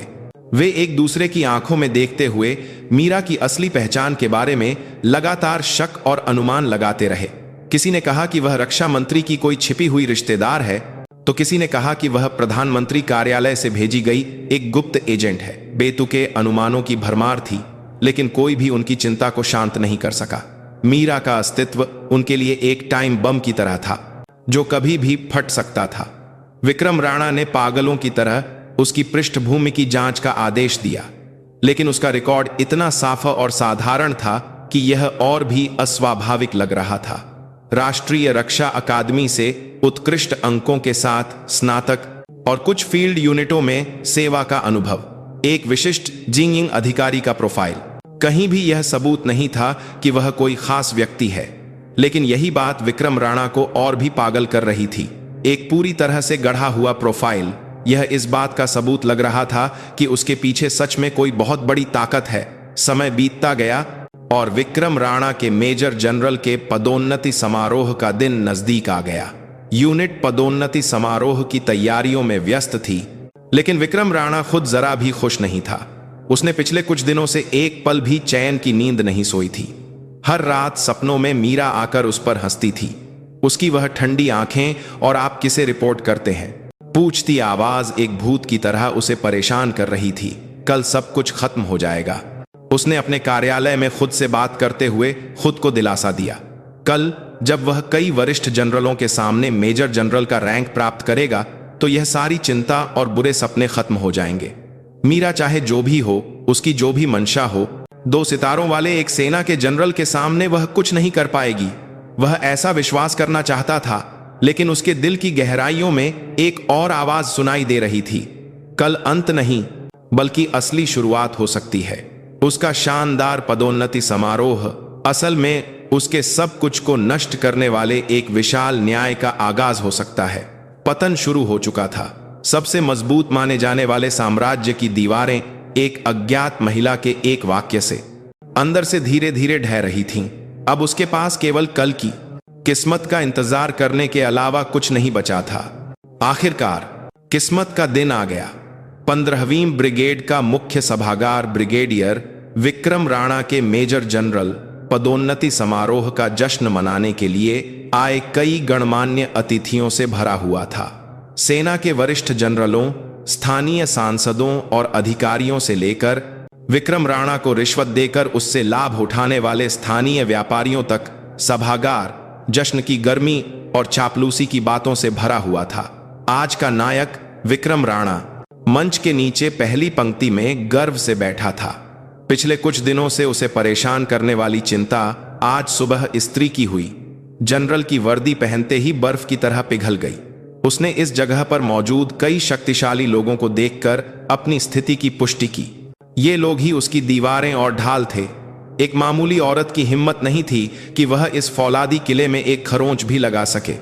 वे एक दूसरे की आंखों में देखते हुए मीरा की असली पहचान के बारे में लगातार शक और अनुमान लगाते रहे। किसी ने कहा कि वह रक्षा मंत्री की कोई छिपी हुई रिश्तेदार है, तो किसी ने कहा कि वह प्रधानमंत्री कार्यालय से भेजी गई एक गुप्त एजेंट है। बेतुके अनुमानों की भरमार थी, लेकिन कोई भी उनकी चिंता को शांत नहीं कर सका। मीरा का अस्तित्व उनके लिए एक टाइम बम की तरह था, जो कभी भी फट सकता था। विक्रम राणा ने पागलों की तरह उसकी पृष्ठभूमि की जांच का आदेश दिया, लेकिन उसका रिकॉर्ड इतना साफ और साधारण था कि यह और भी अस्वाभाविक लग रहा था। राष्ट्रीय रक्षा अकादमी से उत्कृष्ट अंकों के साथ स्नातक और कुछ फील्ड यूनिटों में सेवा का अनुभव, एक विशिष्ट जिंगिंग अधिकारी का प्रोफाइल। कहीं भी यह सबूत नहीं था कि वह कोई खास व्यक्ति है, लेकिन यही बात विक्रम राणा को और भी पागल कर रही थी। एक पूरी तरह से गढ़ा हुआ प्रोफाइल, यह इस बात का सबूत लग रहा था कि उसके पीछे सच में कोई बहुत बड़ी ताकत है। समय बीतता गया और विक्रम राणा के मेजर जनरल के पदोन्नति समारोह का दिन नजदीक आ गया। यूनिट पदोन्नति समारोह की तैयारियों में व्यस्त थी, लेकिन विक्रम राणा खुद जरा भी खुश नहीं था। उसने पिछले कुछ दिनों से एक पल भी चैन की नींद नहीं सोई थी। हर रात सपनों में मीरा आकर उस पर हंसती थी। उसकी वह ठंडी आंखें और आप किसे रिपोर्ट करते हैं पूछती आवाज एक भूत की तरह उसे परेशान कर रही थी। कल सब कुछ खत्म हो जाएगा, उसने अपने कार्यालय में खुद से बात करते हुए खुद को दिलासा दिया। कल जब वह कई वरिष्ठ जनरलों के सामने मेजर जनरल का रैंक प्राप्त करेगा, तो यह सारी चिंता और बुरे सपने खत्म हो जाएंगे। मीरा चाहे जो भी हो, उसकी जो भी मंशा हो, 2 सितारों वाले एक सेना के जनरल के सामने वह कुछ नहीं कर पाएगी। वह ऐसा विश्वास करना चाहता था, लेकिन उसके दिल की गहराइयों में एक और आवाज सुनाई दे रही थी। कल अंत नहीं, बल्कि असली शुरुआत हो सकती है। उसका शानदार पदोन्नति समारोह असल में उसके सब कुछ को नष्ट करने वाले एक विशाल न्याय का आगाज हो सकता है। पतन शुरू हो चुका था। सबसे मजबूत माने जाने वाले साम्राज्य की दीवारें एक अज्ञात महिला के एक वाक्य से अंदर से धीरे धीरे ढह रही थीं। अब उसके पास केवल कल की किस्मत का इंतजार करने के अलावा कुछ नहीं बचा था। आखिरकार किस्मत का दिन आ गया। 15वीं ब्रिगेड का मुख्य सभागार ब्रिगेडियर विक्रम राणा के मेजर जनरल पदोन्नति समारोह का जश्न मनाने के लिए आए कई गणमान्य अतिथियों से भरा हुआ था। सेना के वरिष्ठ जनरलों, स्थानीय सांसदों और अधिकारियों से लेकर विक्रम राणा को रिश्वत देकर उससे लाभ उठाने वाले स्थानीय व्यापारियों तक, सभागार जश्न की गर्मी और चापलूसी की बातों से भरा हुआ था। आज का नायक विक्रम राणा मंच के नीचे पहली पंक्ति में गर्व से बैठा था। पिछले कुछ दिनों से उसे परेशान करने वाली चिंता आज सुबह स्त्री की हुई। जनरल की वर्दी पहनते ही बर्फ की तरह पिघल गई। उसने इस जगह पर मौजूद कई शक्तिशाली लोगों को देखकर अपनी स्थिति की पुष्टि की। ये लोग ही उसकी दीवारें और ढाल थे। एक मामूली औरत की हिम्मत नहीं थी कि वह इस फौलादी किले में एक खरोंच भी लगा सके।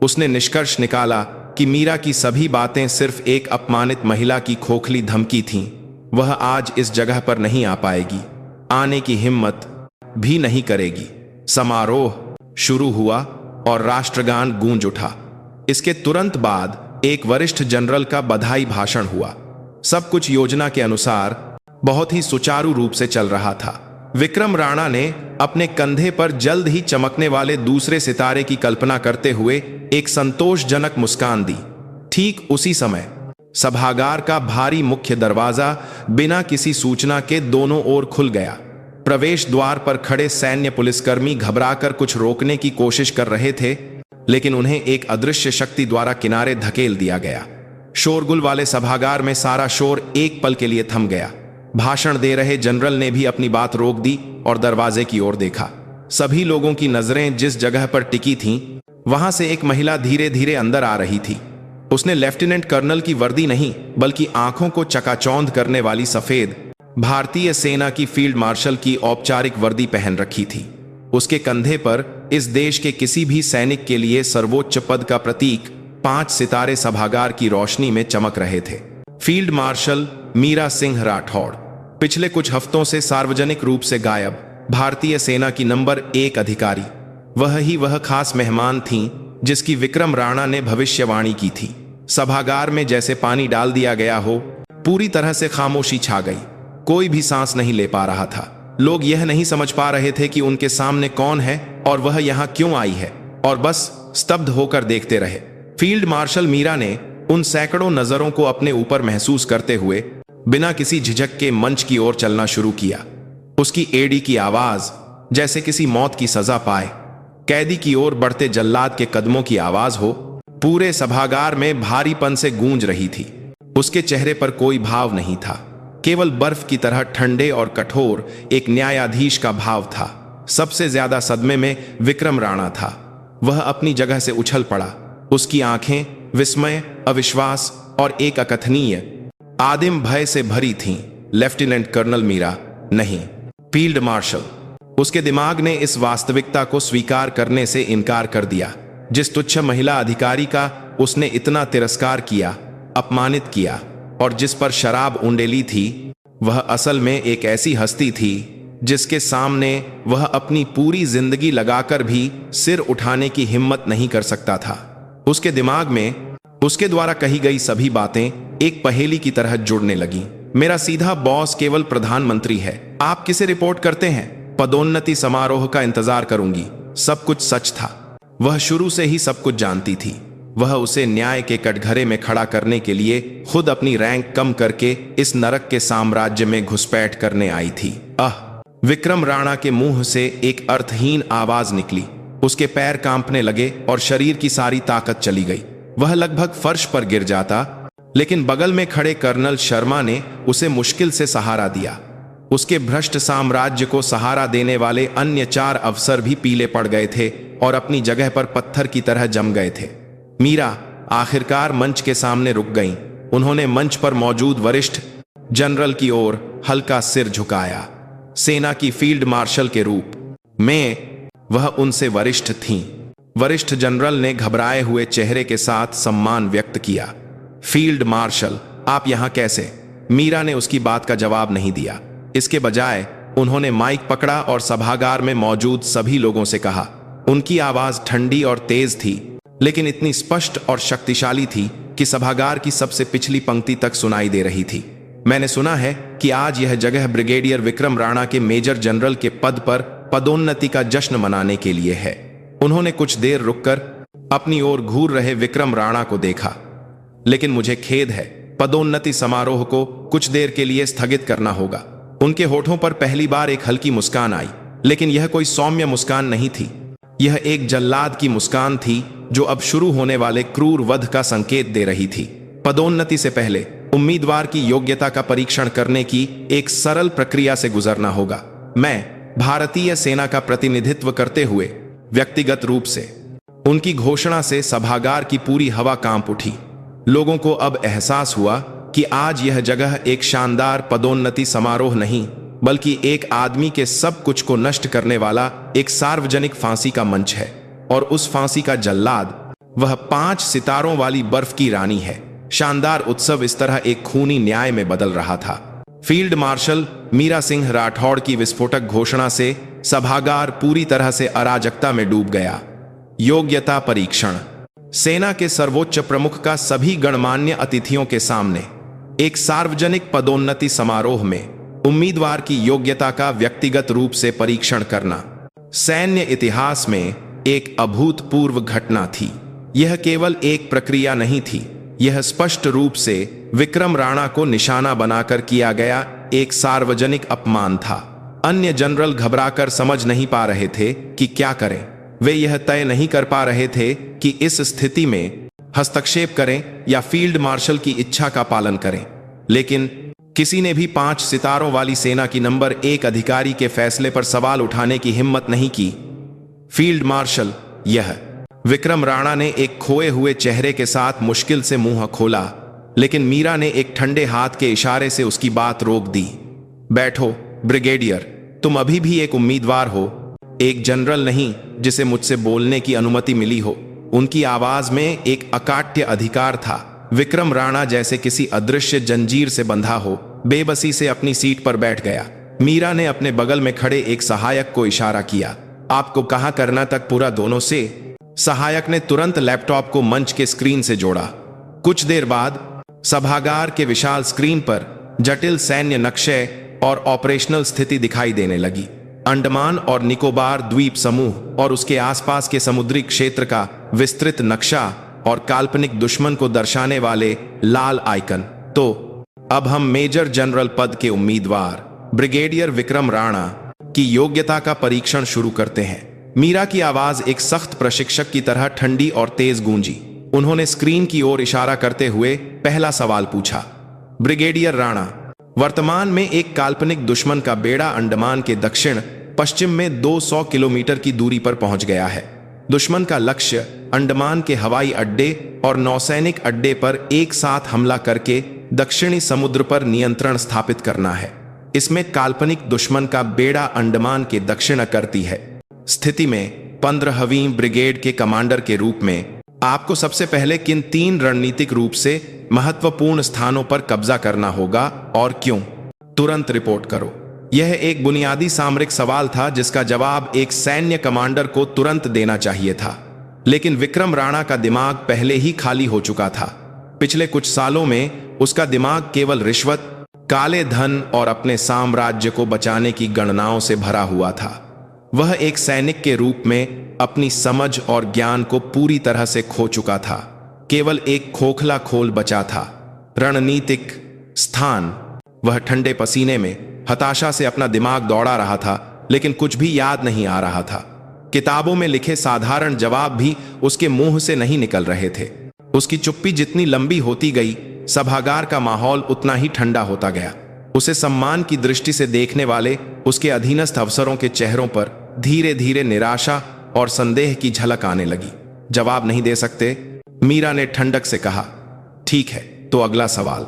उसने निष्कर्ष निकाला कि मीरा की सभी बातें सिर्फ एक अपमानित महिला की खोखली धमकी थीं। वह आज इस जगह पर नहीं आ पाएगी, आने की हिम्मत भी नहीं करेगी। समारोह शुरू हुआ और राष्ट्रगान गूंज उठा। इसके तुरंत बाद एक वरिष्ठ जनरल का बधाई भाषण हुआ। सब कुछ योजना के अनुसार बहुत ही सुचारू रूप से चल रहा था। विक्रम राणा ने अपने कंधे पर जल्द ही चमकने वाले दूसरे सितारे की कल्पना करते हुए एक संतोषजनक मुस्कान दी। ठीक उसी समय सभागार का भारी मुख्य दरवाजा बिना किसी सूचना के दोनों ओर खुल गया। प्रवेश द्वार पर खड़े सैन्य पुलिसकर्मी घबराकर कुछ रोकने की कोशिश कर रहे थे, लेकिन उन्हें एक अदृश्य शक्ति द्वारा किनारे धकेल दिया गया। शोरगुल वाले सभागार में सारा शोर एक पल के लिए थम गया। भाषण दे रहे जनरल ने भी अपनी बात रोक दी और दरवाजे की ओर देखा। सभी लोगों की नजरें जिस जगह पर टिकी थीं, वहां से एक महिला धीरे धीरे अंदर आ रही थी। उसने लेफ्टिनेंट कर्नल की वर्दी नहीं, बल्कि आंखों को चकाचौंध करने वाली सफेद भारतीय सेना की फील्ड मार्शल की औपचारिक वर्दी पहन रखी थी। उसके कंधे पर इस देश के किसी भी सैनिक के लिए सर्वोच्च पद का प्रतीक 5 सितारे सभागार की रोशनी में चमक रहे थे। फील्ड मार्शल मीरा सिंह राठौड़ पिछले कुछ हफ्तों से सार्वजनिक रूप से गायब भारतीय सेना की नंबर 1 अधिकारी, वह खास मेहमान थीं जिसकी विक्रम राणा ने भविष्यवाणी की थी। सभागार में जैसे पानी डाल दिया गया हो, पूरी तरह से खामोशी छा गई। कोई भी सांस नहीं ले पा रहा था। लोग यह नहीं समझ पा रहे थे कि उनके सामने कौन है और वह यहां क्यों आई है, और बस स्तब्ध होकर देखते रहे। फील्ड मार्शल मीरा ने उन सैकड़ों नजरों को अपने ऊपर महसूस करते हुए बिना किसी झिझक के मंच की ओर चलना शुरू किया। उसकी एड़ी की आवाज जैसे किसी मौत की सजा पाए कैदी की ओर बढ़ते जल्लाद के कदमों की आवाज हो, पूरे सभागार में भारीपन से गूंज रही थी। उसके चेहरे पर कोई भाव नहीं था, केवल बर्फ की तरह ठंडे और कठोर एक न्यायाधीश का भाव था। सबसे ज्यादा सदमे में विक्रम राणा था। वह अपनी जगह से उछल पड़ा। उसकी आंखें विस्मय, अविश्वास और एक अकथनीय आदिम भय से भरी थीं। लेफ्टिनेंट कर्नल मीरा नहीं, फील्ड मार्शल। उसके दिमाग ने इस वास्तविकता को स्वीकार करने से इनकार कर दिया। जिस तुच्छ महिला अधिकारी का उसने इतना तिरस्कार किया, अपमानित किया और जिस पर शराब उंडेली थी, वह असल में एक ऐसी हस्ती थी जिसके सामने वह अपनी पूरी जिंदगी लगाकर भी सिर उठाने की हिम्मत नहीं कर सकता था। उसके दिमाग में उसके द्वारा कही गई सभी बातें एक पहेली की तरह जुड़ने लगी। मेरा सीधा बॉस केवल प्रधानमंत्री है। आप किसे रिपोर्ट करते हैं? पदोन्नति समारोह का इंतजार करूंगी। सब कुछ सच था। वह शुरू से ही सब कुछ जानती थी। वह उसे न्याय के कटघरे में खड़ा करने के लिए खुद अपनी रैंक कम करके इस नरक के साम्राज्य में घुसपैठ करने आई थी। विक्रम राणा के मुंह से एक अर्थहीन आवाज निकली। उसके पैर कांपने लगे और शरीर की सारी ताकत चली गई। वह लगभग फर्श पर गिर जाता, लेकिन बगल में खड़े कर्नल शर्मा ने उसे मुश्किल से सहारा दिया। उसके भ्रष्ट साम्राज्य को सहारा देने वाले अन्य 4 अफसर भी पीले पड़ गए थे और अपनी जगह पर पत्थर की तरह जम गए थे। मीरा आखिरकार मंच के सामने रुक गईं। उन्होंने मंच पर मौजूद वरिष्ठ जनरल की ओर हल्का सिर झुकाया। सेना की फील्ड मार्शल के रूप में वह उनसे वरिष्ठ थीं। वरिष्ठ जनरल ने घबराए हुए चेहरे के साथ सम्मान व्यक्त किया। फील्ड मार्शल, आप यहां कैसे? मीरा ने उसकी बात का जवाब नहीं दिया। इसके बजाय उन्होंने माइक पकड़ा और सभागार में मौजूद सभी लोगों से कहा। उनकी आवाज ठंडी और तेज थी, लेकिन इतनी स्पष्ट और शक्तिशाली थी कि सभागार की सबसे पिछली पंक्ति तक सुनाई दे रही थी। मैंने सुना है कि आज यह जगह ब्रिगेडियर विक्रम राणा के मेजर जनरल के पद पर पदोन्नति का जश्न मनाने के लिए है। उन्होंने कुछ देर रुककर अपनी ओर घूर रहे विक्रम राणा को देखा। लेकिन मुझे खेद है, पदोन्नति समारोह को कुछ देर के लिए स्थगित करना होगा। उनके होठों पर पहली बार एक हल्की मुस्कान आई, लेकिन यह कोई सौम्य मुस्कान नहीं थी। यह एक जल्लाद की मुस्कान थी जो अब शुरू होने वाले क्रूर वध का संकेत दे रही थी। पदोन्नति से पहले उम्मीदवार की योग्यता का परीक्षण करने की एक सरल प्रक्रिया से गुजरना होगा। मैं भारतीय सेना का प्रतिनिधित्व करते हुए व्यक्तिगत रूप से उनकी घोषणा से सभागार की पूरी हवा कांप उठी। लोगों को अब एहसास हुआ कि आज यह जगह एक शानदार पदोन्नति समारोह नहीं, बल्कि एक आदमी के सब कुछ को नष्ट करने वाला एक सार्वजनिक फांसी का मंच है। और उस फांसी का जल्लाद वह 5 सितारों वाली बर्फ की रानी है। शानदार उत्सव इस तरह एक खूनी न्याय में बदल रहा था। फील्ड मार्शल मीरा सिंह राठौड़ की विस्फोटक घोषणा से सभागार पूरी तरह से अराजकता में डूब गया। योग्यता परीक्षण। सेना के सर्वोच्च प्रमुख का सभी गणमान्य अतिथियों के सामने एक सार्वजनिक पदोन्नति समारोह में उम्मीदवार की योग्यता का व्यक्तिगत रूप से परीक्षण करना सैन्य इतिहास में एक अभूतपूर्व घटना थी। यह केवल एक प्रक्रिया नहीं थी, यह स्पष्ट रूप से विक्रम राणा को निशाना बनाकर किया गया एक सार्वजनिक अपमान था। अन्य जनरल घबराकर समझ नहीं पा रहे थे कि क्या करें। वे यह तय नहीं कर पा रहे थे कि इस स्थिति में हस्तक्षेप करें या फील्ड मार्शल की इच्छा का पालन करें। लेकिन किसी ने भी 5 सितारों वाली सेना की नंबर 1 अधिकारी के फैसले पर सवाल उठाने की हिम्मत नहीं की। फील्ड मार्शल यह विक्रम राणा ने एक खोए हुए चेहरे के साथ मुश्किल से मुंह खोला, लेकिन मीरा ने एक ठंडे हाथ के इशारे से उसकी बात रोक दी। बैठो ब्रिगेडियर, तुम अभी भी एक उम्मीदवार हो, एक जनरल नहीं जिसे मुझसे बोलने की अनुमति मिली हो। उनकी आवाज में एक अकाट्य अधिकार था। विक्रम राणा जैसे किसी अदृश्य जंजीर से बंधा हो, बेबसी से अपनी सीट पर बैठ गया। मीरा ने अपने बगल में खड़े एक सहायक को इशारा किया। आपको कहाँ करना तक पूरा दोनों से। सहायक ने तुरंत लैपटॉप को मंच के स्क्रीन से जोड़ा। कुछ देर बाद सभागार के विशाल स्क्रीन पर जटिल सैन्य नक्शे और ऑपरेशनल स्थिति दिखाई देने लगी। अंडमान और निकोबार द्वीप समूह और उसके आसपास के समुद्री क्षेत्र का विस्तृत नक्शा और काल्पनिक दुश्मन को दर्शाने वाले लाल आइकन। तो अब हम मेजर जनरल पद के उम्मीदवार ब्रिगेडियर विक्रम राणा की योग्यता का परीक्षण शुरू करते हैं। मीरा की आवाज एक सख्त प्रशिक्षक की तरह ठंडी और तेज गूंजी। उन्होंने स्क्रीन की ओर इशारा करते हुए पहला सवाल पूछा। ब्रिगेडियर राणा, वर्तमान में एक काल्पनिक दुश्मन का बेड़ा अंडमान के दक्षिण पश्चिम में 200 किलोमीटर की दूरी पर पहुंच गया है। दुश्मन का लक्ष्य अंडमान के हवाई अड्डे और नौसैनिक अड्डे पर एक साथ हमला करके दक्षिणी समुद्र पर नियंत्रण स्थापित करना है। इसमें काल्पनिक दुश्मन का बेड़ा अंडमान के दक्षिण करती है। स्थिति में 15वीं ब्रिगेड के कमांडर के रूप में आपको सबसे पहले किन 3 रणनीतिक रूप से महत्वपूर्ण स्थानों पर कब्जा करना होगा और क्यों? तुरंत रिपोर्ट करो। यह एक बुनियादी सामरिक सवाल था जिसका जवाब एक सैन्य कमांडर को तुरंत देना चाहिए था। लेकिन विक्रम राणा का दिमाग पहले ही खाली हो चुका था। पिछले कुछ सालों में उसका दिमाग केवल रिश्वत, काले धन और अपने साम्राज्य को बचाने की गणनाओं से भरा हुआ था। वह एक सैनिक के रूप में अपनी समझ और ज्ञान को पूरी तरह से खो चुका था। केवल एक खोखला खोल बचा था, रणनीतिक स्थान। वह ठंडे पसीने में हताशा से अपना दिमाग दौड़ा रहा था, लेकिन कुछ भी याद नहीं आ रहा था। किताबों में लिखे साधारण जवाब भी उसके मुंह से नहीं निकल रहे थे। उसकी चुप्पी जितनी लंबी होती गई, सभागार का माहौल उतना ही ठंडा होता गया। उसे सम्मान की दृष्टि से देखने वाले उसके अधीनस्थ अफसरों के चेहरों पर धीरे धीरे निराशा और संदेह की झलक आने लगी। जवाब नहीं दे सकते? मीरा ने ठंडक से कहा। ठीक है, तो अगला सवाल।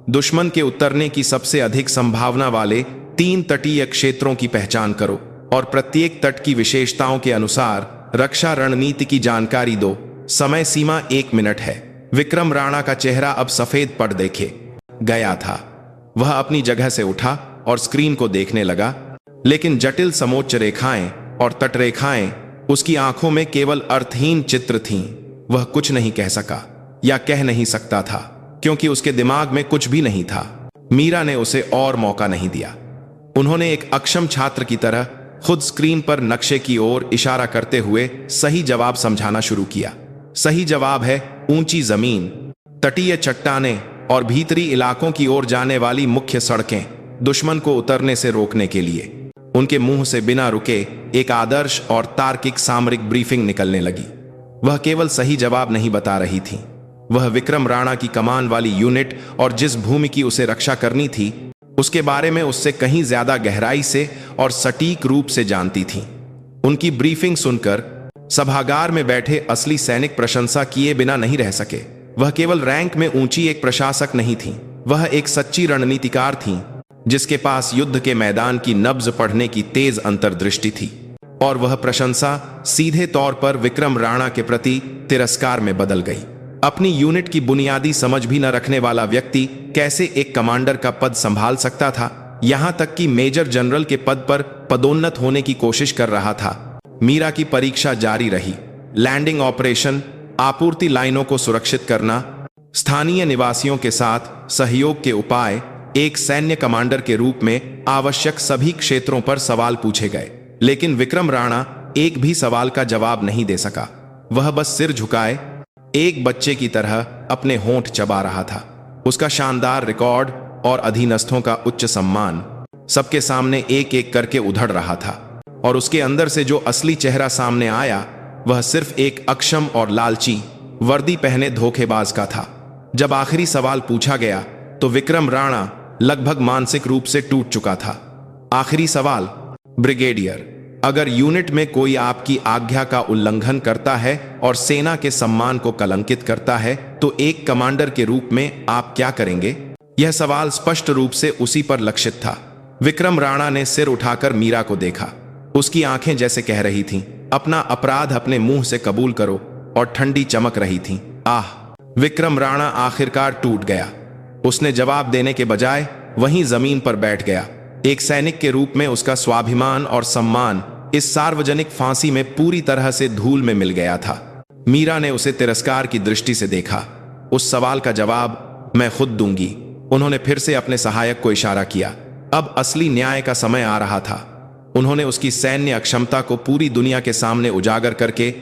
दुश्मन के उतरने की सबसे अधिक संभावना वाले 3 तटीय क्षेत्रों की पहचान करो और प्रत्येक तट की विशेषताओं के अनुसार रक्षा रणनीति की जानकारी दो। समय सीमा 1 मिनट है। विक्रम राणा का चेहरा अब सफेद पड़ देखे गया था। वह अपनी जगह से उठा और स्क्रीन को देखने लगा, लेकिन जटिल समोच्च रेखाएं और तटरेखाएं उसकी आंखों में केवल अर्थहीन चित्र थीं। वह कुछ नहीं कह सका या कह नहीं सकता था, क्योंकि उसके दिमाग में कुछ भी नहीं था। मीरा ने उसे और मौका नहीं दिया। उन्होंने एक अक्षम छात्र की तरह खुद स्क्रीन पर नक्शे की ओर इशारा करते हुए सही जवाब समझाना शुरू किया। सही जवाब है ऊंची जमीन, तटीय चट्टानें और भीतरी इलाकों की ओर जाने वाली मुख्य सड़कें दुश्मन को उतरने से रोकने के लिए। उनके मुंह से बिना रुके एक आदर्श और तार्किक सामरिक ब्रीफिंग निकलने लगी। वह केवल सही जवाब नहीं बता रही थी, वह विक्रम राणा की कमान वाली यूनिट और जिस भूमि की उसे रक्षा करनी थी, उसके बारे में उससे कहीं ज्यादा गहराई से और सटीक रूप से जानती थी। उनकी ब्रीफिंग सुनकर सभागार में बैठे असली सैनिक प्रशंसा किए बिना नहीं रह सके। वह केवल रैंक में ऊंची एक प्रशासक नहीं थी, वह एक सच्ची रणनीतिकार थी, जिसके पास युद्ध के मैदान की नब्ज पढ़ने की तेज अंतर्दृष्टि थी। और वह प्रशंसा सीधे तौर पर विक्रम राणा के प्रति तिरस्कार में बदल गई। अपनी यूनिट की बुनियादी समझ भी न रखने वाला व्यक्ति कैसे एक कमांडर का पद संभाल सकता था, यहां तक कि मेजर जनरल के पद पर पदोन्नत होने की कोशिश कर रहा था। मीरा की परीक्षा जारी रही। लैंडिंग ऑपरेशन, आपूर्ति लाइनों को सुरक्षित करना, स्थानीय निवासियों के साथ सहयोग के उपाय, एक सैन्य कमांडर के रूप में आवश्यक सभी क्षेत्रों पर सवाल पूछे गए, लेकिन विक्रम राणा एक भी सवाल का जवाब नहीं दे सका। वह बस सिर झुकाए एक बच्चे की तरह अपने होंठ चबा रहा था। उसका शानदार रिकॉर्ड और अधीनस्थों का उच्च सम्मान सबके सामने एक एक करके उधड़ रहा था, और उसके अंदर से जो असली चेहरा सामने आया वह सिर्फ एक अक्षम और लालची, वर्दी पहने धोखेबाज का था। जब आखिरी सवाल पूछा गया तो विक्रम राणा लगभग मानसिक रूप से टूट चुका था। आखिरी सवाल, ब्रिगेडियर, अगर यूनिट में कोई आपकी आज्ञा का उल्लंघन करता है और सेना के सम्मान को कलंकित करता है तो एक कमांडर के रूप में आप क्या करेंगे? यह सवाल स्पष्ट रूप से उसी पर लक्षित था। विक्रम राणा ने सिर उठाकर मीरा को देखा। उसकी आंखें जैसे कह रही थीं, अपना अपराध अपने मुंह से कबूल करो, और ठंडी चमक रही थीं। आह! विक्रम राणा आखिरकार टूट गया। उसने जवाब देने के बजाय वहीं जमीन पर बैठ गया। एक सैनिक के रूप में उसका स्वाभिमान और सम्मान इस सार्वजनिक फांसी में पूरी तरह से धूल में मिल गया था। मीरा ने उसे तिरस्कार की दृष्टि से देखा। उस सवाल का जवाब मैं खुद दूंगी। उन्होंने फिर से अपने सहायक को इशारा किया। अब असली न्याय का समय आ रहा था। उन्होंने उसकी सैन्य अक्षमता को पूरी दुनिया के सामने उजागर करके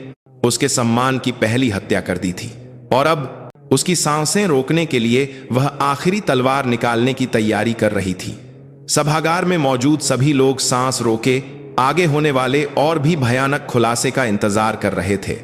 उसके सम्मान की पहली हत्या कर दी थी, और अब उसकी सांसें रोकने के लिए वह आखिरी तलवार निकालने की तैयारी कर रही थी। सभागार में मौजूद सभी लोग सांस रोके आगे होने वाले और भी भयानक खुलासे का इंतजार कर रहे थे।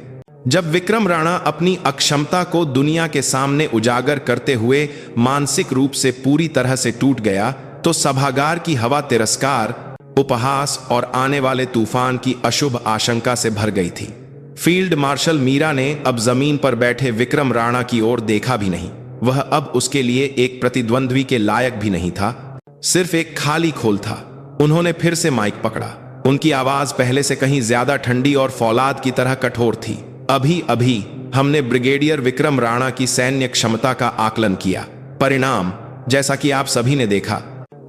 जब विक्रम राणा अपनी अक्षमता को दुनिया के सामने उजागर करते हुए मानसिक रूप से पूरी तरह से टूट गया तो सभागार की हवा तिरस्कार, उपहास और आने वाले तूफान की अशुभ आशंका से भर गई थी। फील्ड मार्शल मीरा ने अब जमीन पर बैठे विक्रम राणा की ओर देखा भी नहीं। वह अब उसके लिए एक प्रतिद्वंद्वी के लायक भी नहीं था, सिर्फ एक खाली खोल था। उन्होंने फिर से माइक पकड़ा। उनकी आवाज पहले से कहीं ज्यादा ठंडी और फौलाद की तरह कठोर थी। अभी अभी हमने ब्रिगेडियर विक्रम राणा की सैन्य क्षमता का आकलन किया। परिणाम, जैसा कि आप सभी ने देखा,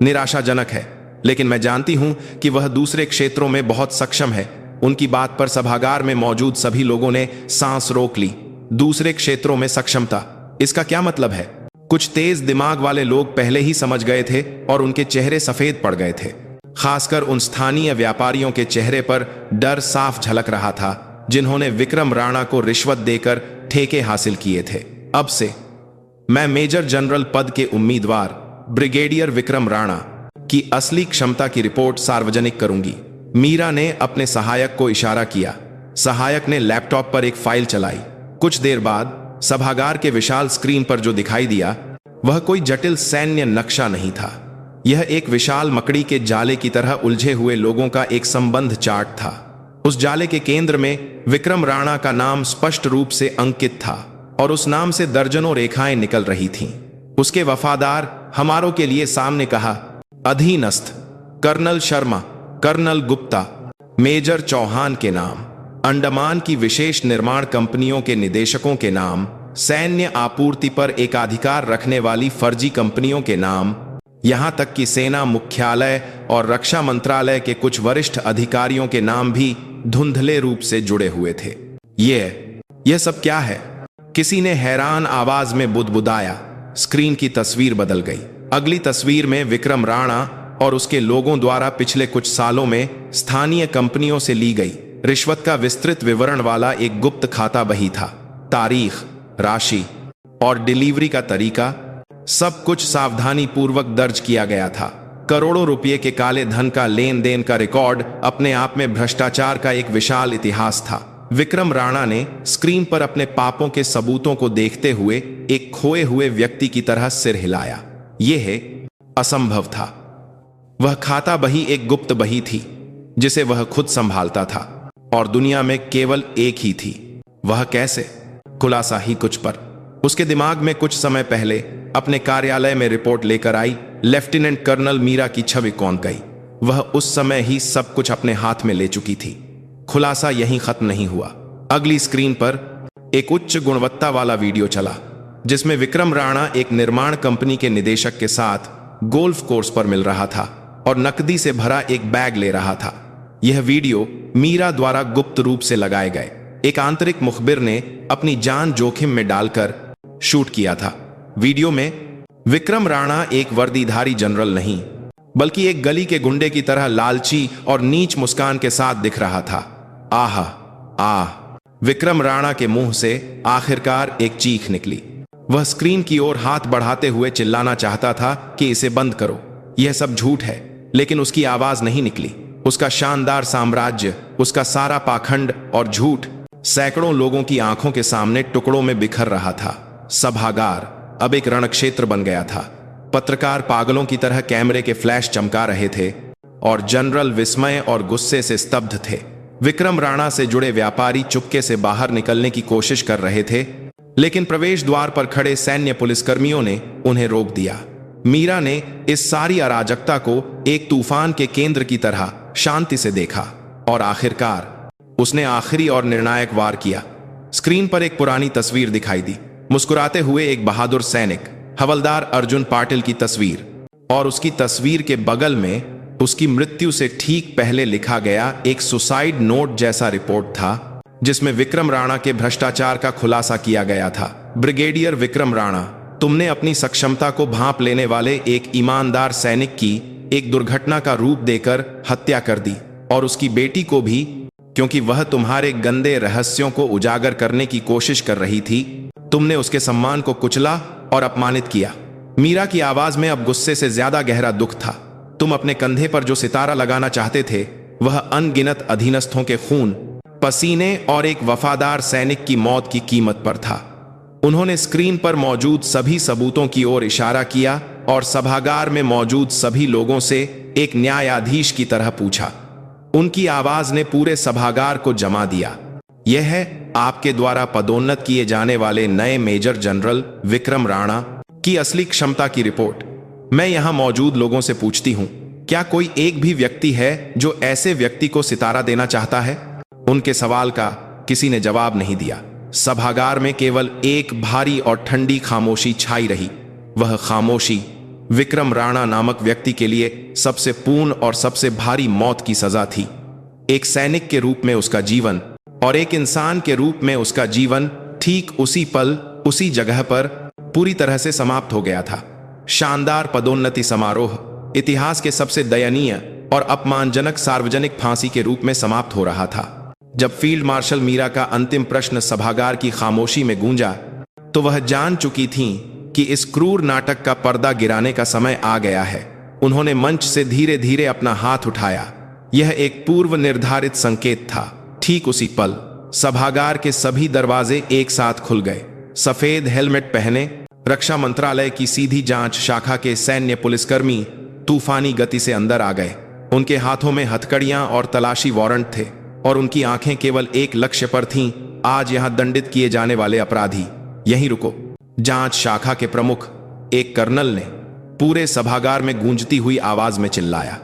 निराशाजनक है, लेकिन मैं जानती हूं कि वह दूसरे क्षेत्रों में बहुत सक्षम है। उनकी बात पर सभागार में मौजूद सभी लोगों ने सांस रोक ली। दूसरे क्षेत्रों में सक्षमता, इसका क्या मतलब है? कुछ तेज दिमाग वाले लोग पहले ही समझ गए थे और उनके चेहरे सफेद पड़ गए थे। खासकर उन स्थानीय व्यापारियों के चेहरे पर डर साफ झलक रहा था जिन्होंने विक्रम राणा को रिश्वत देकर ठेके हासिल किए थे। अब से मैं मेजर जनरल पद के उम्मीदवार ब्रिगेडियर विक्रम राणा की असली क्षमता की रिपोर्ट सार्वजनिक करूंगी। मीरा ने अपने सहायक को इशारा किया। सहायक ने लैपटॉप पर एक फाइल चलाई। कुछ देर बाद सभागार के विशाल स्क्रीन पर जो दिखाई दिया वह कोई जटिल सैन्य नक्शा नहीं था। यह एक विशाल मकड़ी के जाले की तरह उलझे हुए लोगों का एक संबंध चार्ट था। उस जाले के केंद्र में विक्रम राणा का नाम स्पष्ट रूप से अंकित था और उस नाम से दर्जनों रेखाएं निकल रही थीं। उसके वफादार हमारों के लिए सामने कहा, अधीनस्थ colonel Sharma, colonel Gupta, major Chauhan के नाम, अंडमान की विशेष निर्माण कंपनियों के निदेशकों के नाम, सैन्य आपूर्ति पर एकाधिकार रखने वाली फर्जी कंपनियों के नाम, यहां तक कि सेना मुख्यालय और रक्षा मंत्रालय के कुछ वरिष्ठ अधिकारियों के नाम भी धुंधले रूप से जुड़े हुए थे। यह सब क्या है? किसी ने हैरान आवाज में बुदबुदाया। स्क्रीन की तस्वीर बदल गई। अगली तस्वीर में विक्रम राणा और उसके लोगों द्वारा पिछले कुछ सालों में स्थानीय कंपनियों से ली गई रिश्वत का विस्तृत विवरण वाला एक गुप्त खाता बही था। तारीख, राशि और डिलीवरी का तरीका सब कुछ सावधानी पूर्वक दर्ज किया गया था। करोड़ों रुपए के काले धन का लेन देन का रिकॉर्ड अपने आप में भ्रष्टाचार का एक विशाल इतिहास था। विक्रम राणा ने स्क्रीन पर अपने पापों के सबूतों को देखते हुए एक खोए हुए व्यक्ति की तरह सिर हिलाया। यह असंभव था। वह खाता बही एक गुप्त बही थी जिसे वह खुद संभालता था और दुनिया में केवल एक ही थी। वह कैसे? खुलासा ही कुछ पर। उसके दिमाग में कुछ समय पहले अपने कार्यालय में रिपोर्ट लेकर आई लेफ्टिनेंट कर्नल मीरा की छवि कौन गई। वह उस समय ही सब कुछ अपने हाथ में ले चुकी थी। खुलासा यहीं खत्म नहीं हुआ। अगली स्क्रीन पर एक उच्च गुणवत्ता वाला वीडियो चला जिसमें विक्रम राणा एक निर्माण कंपनी के निदेशक के साथ गोल्फ कोर्स पर मिल रहा था और नकदी से भरा एक बैग ले रहा था। यह वीडियो मीरा द्वारा गुप्त रूप से लगाए गए एक आंतरिक मुखबिर ने अपनी जान जोखिम में डालकर शूट किया था। वीडियो में विक्रम राणा एक वर्दीधारी जनरल नहीं, बल्कि एक गली के गुंडे की तरह लालची और नीच मुस्कान के साथ दिख रहा था। आह आह, विक्रम राणा के मुंह से आखिरकार एक चीख निकली। वह स्क्रीन की ओर हाथ बढ़ाते हुए चिल्लाना चाहता था कि इसे बंद करो, यह सब झूठ है, लेकिन उसकी आवाज नहीं निकली। उसका शानदार साम्राज्य, उसका सारा पाखंड और झूठ सैकड़ों लोगों की आंखों के सामने टुकड़ों में बिखर रहा था। सभागार अब एक रणक्षेत्र बन गया था। पत्रकार पागलों की तरह कैमरे के फ्लैश चमका रहे थे और जनरल विस्मय और गुस्से से स्तब्ध थे। विक्रम राणा से जुड़े व्यापारी चुपके से बाहर निकलने की कोशिश कर रहे थे, लेकिन प्रवेश द्वार पर खड़े सैन्य पुलिसकर्मियों ने उन्हें रोक दिया। मीरा ने इस सारी अराजकता को एक तूफान के केंद्र की तरह शांति से देखा और आखिरकार उसने आखिरी और निर्णायक वार किया। स्क्रीन पर एक पुरानी तस्वीर दिखाई दी। मुस्कुराते हुए एक बहादुर सैनिक, हवलदार अर्जुन पाटिल की तस्वीर, और उसकी तस्वीर के बगल में उसकी मृत्यु से ठीक पहले लिखा गया एक सुसाइड नोट जैसा रिपोर्ट था, जिसमें विक्रम राणा के भ्रष्टाचार का खुलासा किया गया था। ब्रिगेडियर विक्रम राणा, तुमने अपनी सक्षमता को भांप लेने वाले एक ईमानदार सैनिक की एक दुर्घटना का रूप देकर हत्या कर दी, और उसकी बेटी को भी, क्योंकि वह तुम्हारे गंदे रहस्यों को उजागर करने की कोशिश कर रही थी। तुमने उसके सम्मान को कुचला और अपमानित किया। मीरा की आवाज में अब गुस्से से ज्यादा गहरा दुख था। तुम अपने कंधे पर जो सितारा लगाना चाहते थे, वह अनगिनत अधीनस्थों के खून, पसीने और एक वफादार सैनिक की मौत की कीमत पर था। उन्होंने स्क्रीन पर मौजूद सभी सबूतों की ओर इशारा किया और सभागार में मौजूद सभी लोगों से एक न्यायाधीश की तरह पूछा। उनकी आवाज ने पूरे सभागार को जमा दिया। यह है आपके द्वारा पदोन्नत किए जाने वाले नए मेजर जनरल विक्रम राणा की असली क्षमता की रिपोर्ट। मैं यहां मौजूद लोगों से पूछती हूं, क्या कोई एक भी व्यक्ति है जो ऐसे व्यक्ति को सितारा देना चाहता है? उनके सवाल का किसी ने जवाब नहीं दिया। सभागार में केवल एक भारी और ठंडी खामोशी छाई रही। वह खामोशी विक्रम राणा नामक व्यक्ति के लिए सबसे पूर्ण और सबसे भारी मौत की सजा थी। एक सैनिक के रूप में उसका जीवन और एक इंसान के रूप में उसका जीवन ठीक उसी पल, उसी जगह पर पूरी तरह से समाप्त हो गया था। शानदार पदोन्नति समारोह इतिहास के सबसे दयनीय और अपमानजनक सार्वजनिक फांसी के रूप में समाप्त हो रहा था। जब फील्ड मार्शल मीरा का अंतिम प्रश्न सभागार की खामोशी में गूंजा, तो वह जान चुकी थीं कि इस क्रूर नाटक का पर्दा गिराने का समय आ गया है। उन्होंने मंच से धीरे धीरे अपना हाथ उठाया। यह एक पूर्व निर्धारित संकेत था। ठीक उसी पल सभागार के सभी दरवाजे एक साथ खुल गए। सफेद हेलमेट पहने रक्षा मंत्रालय की सीधी जांच शाखा के सैन्य पुलिसकर्मी तूफानी गति से अंदर आ गए। उनके हाथों में हथकड़ियां और तलाशी वारंट थे और उनकी आंखें केवल एक लक्ष्य पर थीं, आज यहां दंडित किए जाने वाले अपराधी। यहीं रुको, जांच शाखा के प्रमुख एक कर्नल ने पूरे सभागार में गूंजती हुई आवाज में चिल्लाया।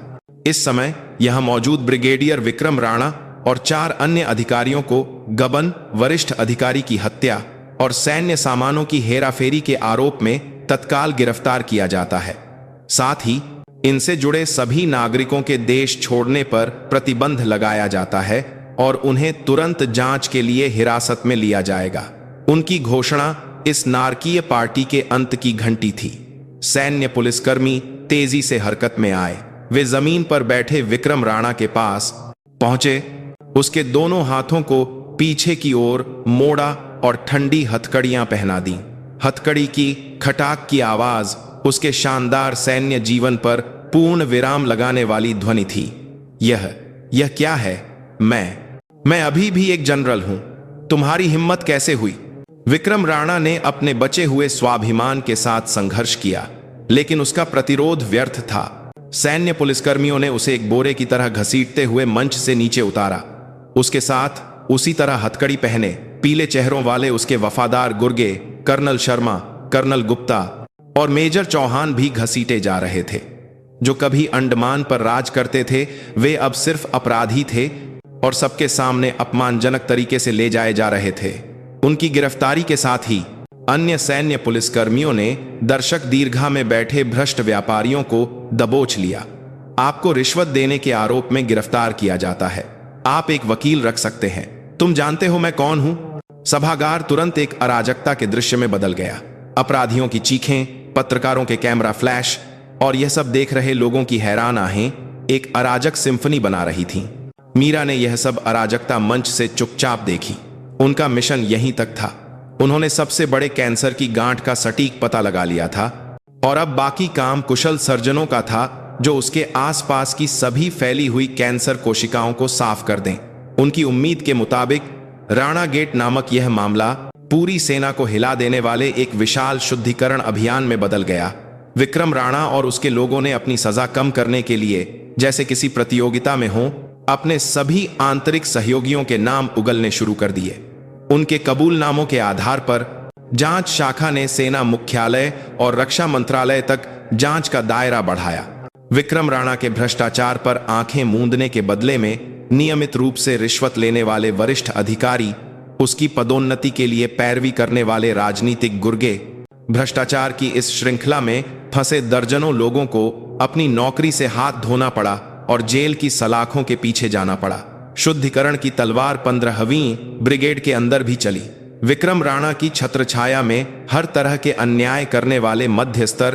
इस समय यहां मौजूद ब्रिगेडियर विक्रम राणा और 4 अन्य अधिकारियों को गबन, वरिष्ठ अधिकारी की हत्या और सैन्य सामानों की हेराफेरी के आरोप में तत्काल गिरफ्तार किया जाता है। साथ ही इनसे जुड़े सभी नागरिकों के देश छोड़ने पर प्रतिबंध लगाया जाता है और उन्हें तुरंत जांच के लिए हिरासत में लिया जाएगा। उनकी घोषणा इस नारकीय पार्टी के अंत की घंटी थी। सैन्य पुलिसकर्मी तेजी से हरकत में आए। वे जमीन पर बैठे विक्रम राणा के पास पहुंचे, उसके दोनों हाथों को पीछे की ओर मोड़ा और ठंडी हथकड़ियां पहना दी। हथकड़ी की खटाक की आवाज उसके शानदार सैन्य जीवन पर पूर्ण विराम लगाने वाली ध्वनि थी। यह क्या है? मैं अभी भी एक जनरल हूं। तुम्हारी हिम्मत कैसे हुई? विक्रम राणा ने अपने बचे हुए स्वाभिमान के साथ संघर्ष किया, लेकिन उसका प्रतिरोध व्यर्थ था। सैन्य पुलिसकर्मियों ने उसे एक बोरे की तरह घसीटते हुए मंच से नीचे उतारा। उसके साथ उसी तरह हथकड़ी पहने, पीले चेहरों वाले उसके वफादार गुर्गे कर्नल शर्मा, कर्नल गुप्ता और मेजर चौहान भी घसीटे जा रहे थे। जो कभी अंडमान पर राज करते थे, वे अब सिर्फ अपराधी थे और सबके सामने अपमानजनक तरीके से ले जाए जा रहे थे। उनकी गिरफ्तारी के साथ ही अन्य सैन्य पुलिसकर्मियों ने दर्शक दीर्घा में बैठे भ्रष्ट व्यापारियों को दबोच लिया। आपको रिश्वत देने के आरोप में गिरफ्तार किया जाता है। आप एक वकील रख सकते हैं। तुम जानते हो मैं कौन हूं? सभागार तुरंत एक अराजकता के दृश्य में बदल गया। अपराधियों की चीखें, पत्रकारों के कैमरा फ्लैश और यह सब देख रहे लोगों की हैरान आहें एक अराजक सिम्फनी बना रही थीं। मीरा ने यह सब अराजकता मंच से चुपचाप देखी। उनका मिशन यहीं तक था। उन्होंने सबसे बड़े कैंसर की गांठ का सटीक पता लगा लिया था और अब बाकी काम कुशल सर्जनों का था जो उसके आसपास की सभी फैली हुई कैंसर कोशिकाओं को साफ कर दें। उनकी उम्मीद के मुताबिक राणा गेट नामक यह मामला पूरी सेना को हिला देने वाले एक विशाल शुद्धिकरण अभियान में बदल गया। विक्रम राणा और उसके लोगों ने अपनी सजा कम करने के लिए, जैसे किसी प्रतियोगिता में हो, अपने सभी आंतरिक सहयोगियों के नाम उगलने शुरू कर दिए। उनके कबूलनामों के आधार पर जांच शाखा ने सेना मुख्यालय और रक्षा मंत्रालय तक जांच का दायरा बढ़ाया। विक्रम राणा के भ्रष्टाचार पर आंखें मूंदने के बदले में नियमित रूप से रिश्वत लेने वाले वरिष्ठ अधिकारी, उसकी पदोन्नति के लिए पैरवी करने वाले राजनीतिक गुर्गे, भ्रष्टाचार की इस श्रृंखला में फंसे दर्जनों लोगों को अपनी नौकरी से हाथ धोना पड़ा और जेल की सलाखों के पीछे जाना पड़ा। शुद्धिकरण की तलवार 15वीं ब्रिगेड के अंदर भी चली। विक्रम राणा की छत्रछाया में हर तरह के अन्याय करने वाले मध्य स्तर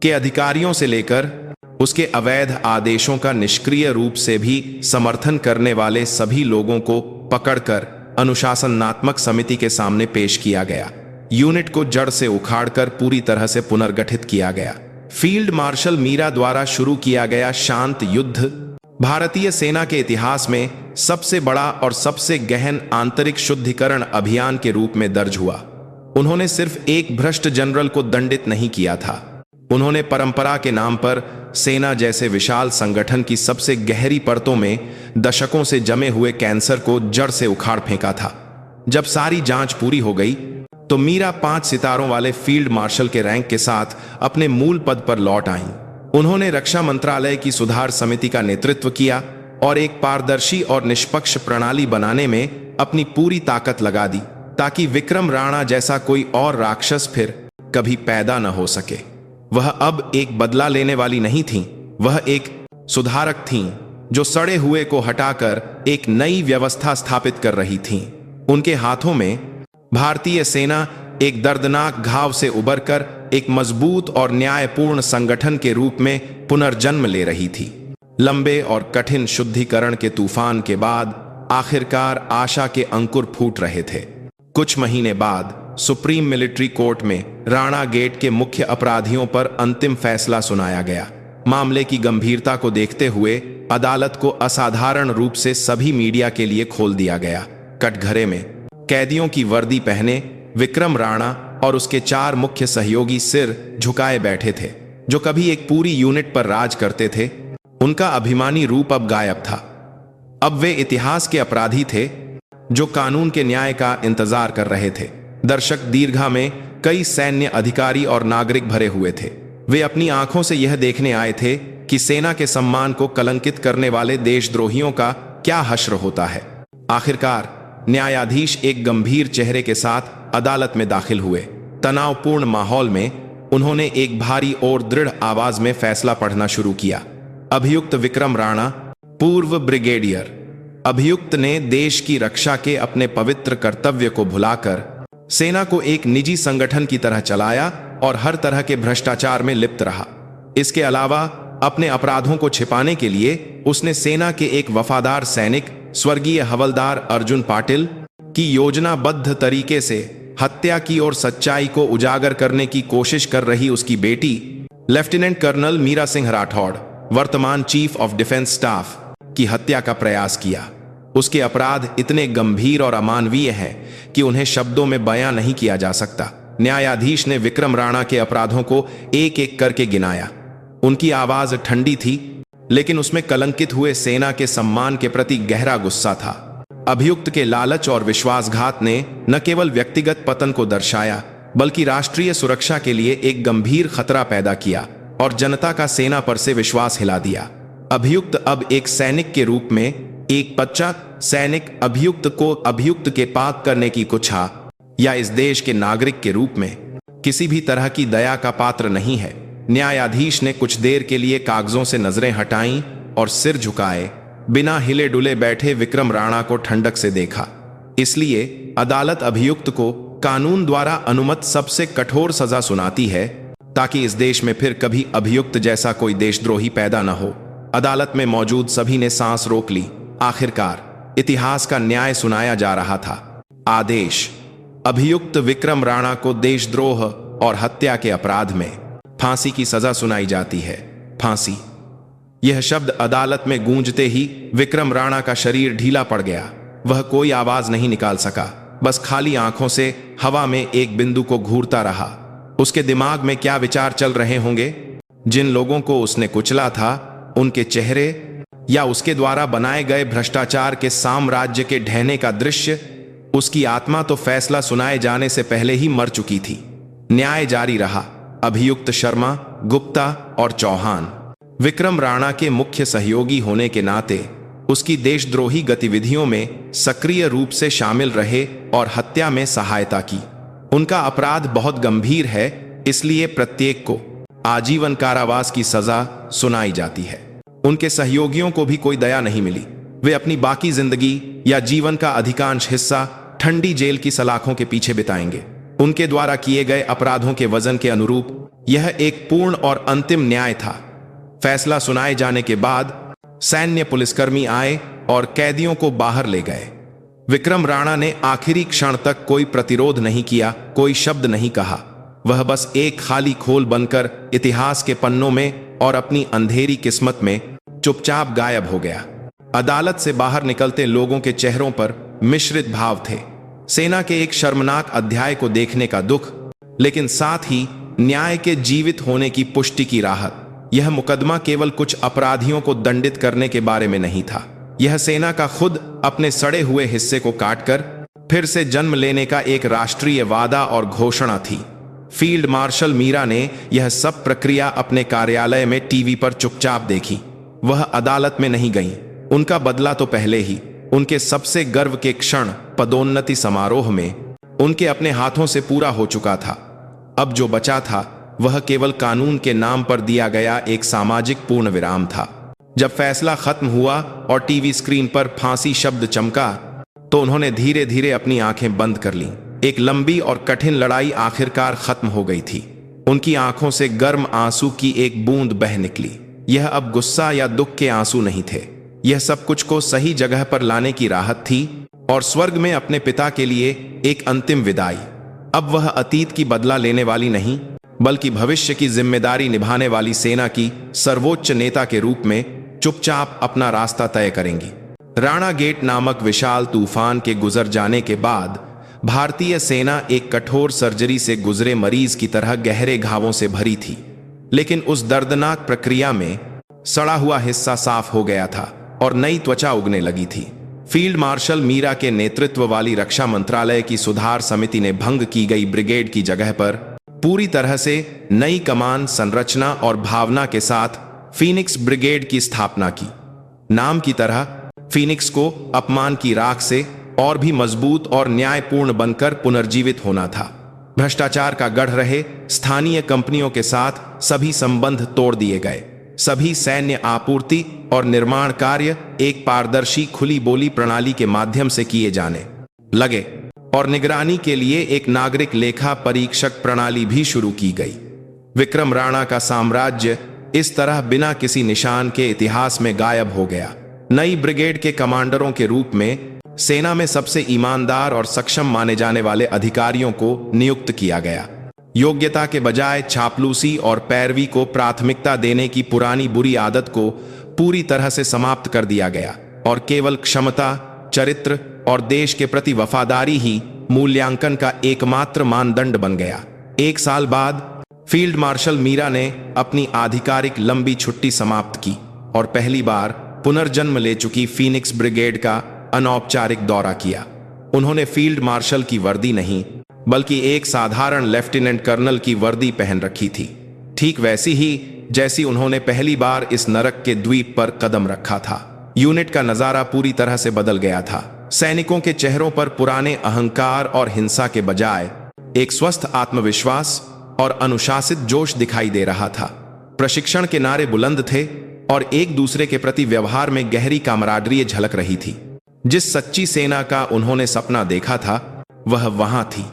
के अधिकारियों से लेकर उसके अवैध आदेशों का निष्क्रिय रूप से भी समर्थन करने वाले सभी लोगों को पकड़कर अनुशासनात्मक समिति के सामने पेश किया गया। यूनिट को जड़ से उखाड़कर पूरी तरह से पुनर्गठित किया गया। फील्ड मार्शल मीरा द्वारा शुरू किया गया शांत युद्ध भारतीय सेना के इतिहास में सबसे बड़ा और सबसे गहन आंतरिक शुद्धिकरण अभियान के रूप में दर्ज हुआ। उन्होंने सिर्फ एक भ्रष्ट जनरल को दंडित नहीं किया था, उन्होंने परंपरा के नाम पर सेना जैसे विशाल संगठन की सबसे गहरी परतों में दशकों से जमे हुए कैंसर को जड़ से उखाड़ फेंका था। जब सारी जांच पूरी हो गई तो मीरा 5 सितारों वाले फील्ड मार्शल के रैंक के साथ अपने मूल पद पर लौट आईं। उन्होंने रक्षा मंत्रालय की सुधार समिति का नेतृत्व किया और एक पारदर्शी और निष्पक्ष प्रणाली बनाने में अपनी पूरी ताकत लगा दी ताकि विक्रम राणा जैसा कोई और राक्षस फिर कभी पैदा न हो सके। वह अब एक बदला लेने वाली नहीं थीं, वह एक सुधारक थीं जो सड़े हुए को हटाकर एक नई व्यवस्था स्थापित कर रही थीं। उनके हाथों में भारतीय सेना एक दर्दनाक घाव से उबरकर एक मजबूत और न्यायपूर्ण संगठन के रूप में पुनर्जन्म ले रही थी। लंबे और कठिन शुद्धिकरण के तूफान के बाद आखिरकार आशा के अंकुर फूट रहे थे। कुछ महीने बाद सुप्रीम मिलिट्री कोर्ट में राणा गेट के मुख्य अपराधियों पर अंतिम फैसला सुनाया गया। मामले की गंभीरता को देखते हुए अदालत को असाधारण रूप से सभी मीडिया के लिए खोल दिया गया। कटघरे में कैदियों की वर्दी पहने विक्रम राणा और उसके 4 मुख्य सहयोगी सिर झुकाए बैठे थे, जो कभी एक पूरी यूनिट पर राज करते थे। उनका अभिमानी रूप अब गायब था। अब वे इतिहास के अपराधी थे जो कानून के न्याय का इंतजार कर रहे थे। दर्शक दीर्घा में कई सैन्य अधिकारी और नागरिक भरे हुए थे। वे अपनी आंखों से यह देखने आए थे कि सेना के सम्मान को कलंकित करने वाले देशद्रोहियों का क्या हश्र होता है। आखिरकार न्यायाधीश एक गंभीर चेहरे के साथ अदालत में दाखिल हुए। तनावपूर्ण माहौल में उन्होंने एक भारी और दृढ़ आवाज में फैसला पढ़ना शुरू किया। अभियुक्त विक्रम राणा, पूर्व ब्रिगेडियर। अभियुक्त ने देश की रक्षा के अपने पवित्र कर्तव्य को भुलाकर सेना को एक निजी संगठन की तरह चलाया और हर तरह के भ्रष्टाचार में लिप्त रहा। इसके अलावा अपने अपराधों को छिपाने के लिए उसने सेना के एक वफादार सैनिक स्वर्गीय हवलदार अर्जुन पाटिल की योजनाबद्ध तरीके से हत्या की और सच्चाई को उजागर करने की कोशिश कर रही उसकी बेटी लेफ्टिनेंट कर्नल मीरा सिंह राठौड़, वर्तमान चीफ ऑफ डिफेंस स्टाफ, की हत्या का प्रयास किया। उसके अपराध इतने गंभीर और अमानवीय हैं कि उन्हें शब्दों में बयां नहीं किया जा सकता। न्यायाधीश ने विक्रम राणा के अपराधों को एक एक करके गिनाया। उनकी आवाज ठंडी थी, लेकिन उसमें कलंकित हुए सेना के सम्मान के प्रति गहरा गुस्सा था। अभियुक्त के लालच और विश्वासघात ने न केवल व्यक्तिगत पतन को दर्शाया, बल्कि राष्ट्रीय सुरक्षा के लिए एक गंभीर खतरा पैदा किया और जनता का सेना पर से विश्वास हिला दिया। अभियुक्त अब एक सैनिक के रूप में, एक पश्चात सैनिक अभियुक्त को अभियुक्त के पाक करने की कुछा या इस देश के नागरिक के रूप में किसी भी तरह की दया का पात्र नहीं है। न्यायाधीश ने कुछ देर के लिए कागजों से नजरें हटाईं और सिर झुकाए बिना हिले डुले बैठे विक्रम राणा को ठंडक से देखा। इसलिए अदालत अभियुक्त को कानून द्वारा अनुमत सबसे कठोर सजा सुनाती है, ताकि इस देश में फिर कभी अभियुक्त जैसा कोई देशद्रोही पैदा न हो। अदालत में मौजूद सभी ने सांस रोक ली। आखिरकार इतिहास का न्याय सुनाया जा रहा था। आदेश: अभियुक्त विक्रम राणा को देशद्रोह और हत्या के अपराध में फांसी की सजा सुनाई जाती है। फांसी, यह शब्द अदालत में गूंजते ही विक्रम राणा का शरीर ढीला पड़ गया। वह कोई आवाज नहीं निकाल सका, बस खाली आंखों से हवा में एक बिंदु को घूरता रहा। उसके दिमाग में क्या विचार चल रहे होंगे? जिन लोगों को उसने कुचला था, उनके चेहरे, या उसके द्वारा बनाए गए भ्रष्टाचार के साम्राज्य के ढहने का दृश्य? उसकी आत्मा तो फैसला सुनाए जाने से पहले ही मर चुकी थी। न्याय जारी रहा। अभियुक्त शर्मा, गुप्ता और चौहान विक्रम राणा के मुख्य सहयोगी होने के नाते उसकी देशद्रोही गतिविधियों में सक्रिय रूप से शामिल रहे और हत्या में सहायता की। उनका अपराध बहुत गंभीर है, इसलिए प्रत्येक को आजीवन कारावास की सजा सुनाई जाती है। उनके सहयोगियों को भी कोई दया नहीं मिली। वे अपनी बाकी जिंदगी या जीवन का अधिकांश हिस्सा ठंडी जेल की सलाखों के पीछे बिताएंगे। उनके द्वारा किए गए अपराधों के वजन के अनुरूप यह एक पूर्ण और अंतिम न्याय था। फैसला सुनाए जाने के बाद सैन्य पुलिसकर्मी आए और कैदियों को बाहर ले गए। विक्रम राणा ने आखिरी क्षण तक कोई प्रतिरोध नहीं किया, कोई शब्द नहीं कहा। वह बस एक खाली खोल बनकर इतिहास के पन्नों में और अपनी अंधेरी किस्मत में चुपचाप गायब हो गया। अदालत से बाहर निकलते लोगों के चेहरों पर मिश्रित भाव थे। सेना के एक शर्मनाक अध्याय को देखने का दुख, लेकिन साथ ही न्याय के जीवित होने की पुष्टि की राहत। यह मुकदमा केवल कुछ अपराधियों को दंडित करने के बारे में नहीं था। यह सेना का खुद अपने सड़े हुए हिस्से को काटकर फिर से जन्म लेने का एक राष्ट्रीय वादा और घोषणा थी। फील्ड मार्शल मीरा ने यह सब प्रक्रिया अपने कार्यालय में टीवी पर चुपचाप देखी। वह अदालत में नहीं गईं। उनका बदला तो पहले ही, उनके सबसे गर्व के क्षण, पदोन्नति समारोह में, उनके अपने हाथों से पूरा हो चुका था। अब जो बचा था वह केवल कानून के नाम पर दिया गया एक सामाजिक पूर्ण विराम था। जब फैसला खत्म हुआ और टीवी स्क्रीन पर फांसी शब्द चमका, तो उन्होंने धीरे धीरे अपनी आंखें बंद कर लीं। एक लंबी और कठिन लड़ाई आखिरकार खत्म हो गई थी। उनकी आंखों से गर्म आंसू की एक बूंद बह निकली। यह अब गुस्सा या दुख के आंसू नहीं थे। यह सब कुछ को सही जगह पर लाने की राहत थी और स्वर्ग में अपने पिता के लिए एक अंतिम विदाई। अब वह अतीत की बदला लेने वाली नहीं, बल्कि भविष्य की जिम्मेदारी निभाने वाली सेना की सर्वोच्च नेता के रूप में चुपचाप अपना रास्ता तय करेंगी। राणा गेट नामक विशाल तूफान के गुजर जाने के बाद भारतीय सेना एक कठोर सर्जरी से गुजरे मरीज की तरह गहरे घावों से भरी थी। लेकिन उस दर्दनाक प्रक्रिया में सड़ा हुआ हिस्सा साफ हो गया था और नई त्वचा उगने लगी थी। फील्ड मार्शल मीरा के नेतृत्व वाली रक्षा मंत्रालय की सुधार समिति ने भंग की गई ब्रिगेड की जगह पर पूरी तरह से नई कमान, संरचना और भावना के साथ फीनिक्स ब्रिगेड की स्थापना की। नाम की तरह फीनिक्स को अपमान की राख से और भी मजबूत और न्यायपूर्ण बनकर पुनर्जीवित होना था। भ्रष्टाचार का गढ़ रहे स्थानीय कंपनियों के साथ सभी संबंध तोड़ दिए गए। सभी सैन्य आपूर्ति और निर्माण कार्य एक पारदर्शी खुली बोली प्रणाली के माध्यम से किए जाने लगे और निगरानी के लिए एक नागरिक लेखा परीक्षक प्रणाली भी शुरू की गई। विक्रम राणा का साम्राज्य इस तरह बिना किसी निशान के इतिहास में गायब हो गया। नई ब्रिगेड के कमांडरों के रूप में सेना में सबसे ईमानदार और सक्षम माने जाने वाले अधिकारियों को नियुक्त किया गया। योग्यता के बजाय चापलूसी और पैरवी को प्राथमिकता देने की पुरानी बुरी आदत को पूरी तरह से समाप्त कर दिया गया और केवल क्षमता, चरित्र और देश के प्रति वफादारी ही मूल्यांकन का एकमात्र मानदंड बन गया। 1 साल बाद फील्ड मार्शल मीरा ने अपनी आधिकारिक लंबी छुट्टी समाप्त की और पहली बार पुनर्जन्म ले चुकी फीनिक्स ब्रिगेड का अनौपचारिक दौरा किया। उन्होंने फील्ड मार्शल की वर्दी नहीं, बल्कि एक साधारण लेफ्टिनेंट कर्नल की वर्दी पहन रखी थी, ठीक वैसी ही जैसी उन्होंने पहली बार इस नरक के द्वीप पर कदम रखा था। यूनिट का नजारा पूरी तरह से बदल गया था। सैनिकों के चेहरों पर पुराने अहंकार और हिंसा के बजाय एक स्वस्थ आत्मविश्वास और अनुशासित जोश दिखाई दे रहा था। प्रशिक्षण के नारे बुलंद थे और एक दूसरे के प्रति व्यवहार में गहरी कामराडरी झलक रही थी। जिस सच्ची सेना का उन्होंने सपना देखा था, वह वहां थी।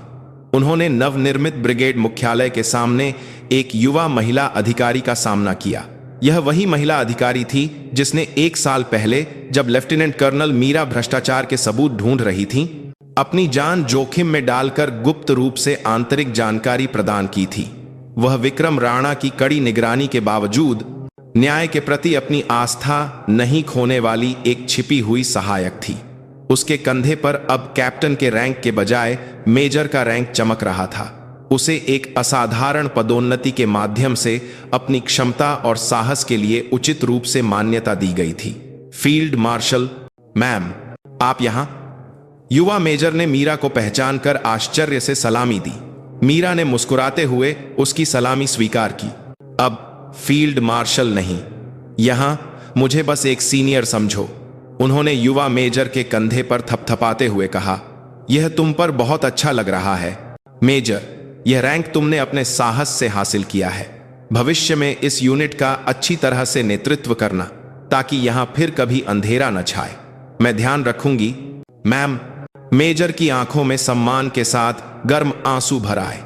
उन्होंने नवनिर्मित ब्रिगेड मुख्यालय के सामने एक युवा महिला अधिकारी का सामना किया। यह वही महिला अधिकारी थी जिसने 1 साल पहले, जब लेफ्टिनेंट कर्नल मीरा भ्रष्टाचार के सबूत ढूंढ रही थी, अपनी जान जोखिम में डालकर गुप्त रूप से आंतरिक जानकारी प्रदान की थी। वह विक्रम राणा की कड़ी निगरानी के बावजूद न्याय के प्रति अपनी आस्था नहीं खोने वाली एक छिपी हुई सहायक थी। उसके कंधे पर अब कैप्टन के रैंक के बजाय मेजर का रैंक चमक रहा था। उसे एक असाधारण पदोन्नति के माध्यम से अपनी क्षमता और साहस के लिए उचित रूप से मान्यता दी गई थी। फील्ड मार्शल, मैम, आप यहां? युवा मेजर ने मीरा को पहचानकर आश्चर्य से सलामी दी। मीरा ने मुस्कुराते हुए उसकी सलामी स्वीकार की। अब फील्ड मार्शल नहीं, यहां मुझे बस एक सीनियर समझो, उन्होंने युवा मेजर के कंधे पर थपथपाते हुए कहा। यह तुम पर बहुत अच्छा लग रहा है मेजर, यह रैंक तुमने अपने साहस से हासिल किया है। भविष्य में इस यूनिट का अच्छी तरह से नेतृत्व करना, ताकि यहां फिर कभी अंधेरा न छाए। मैं ध्यान रखूंगी, मैम। मेजर की आंखों में सम्मान के साथ गर्म आंसू भर आए।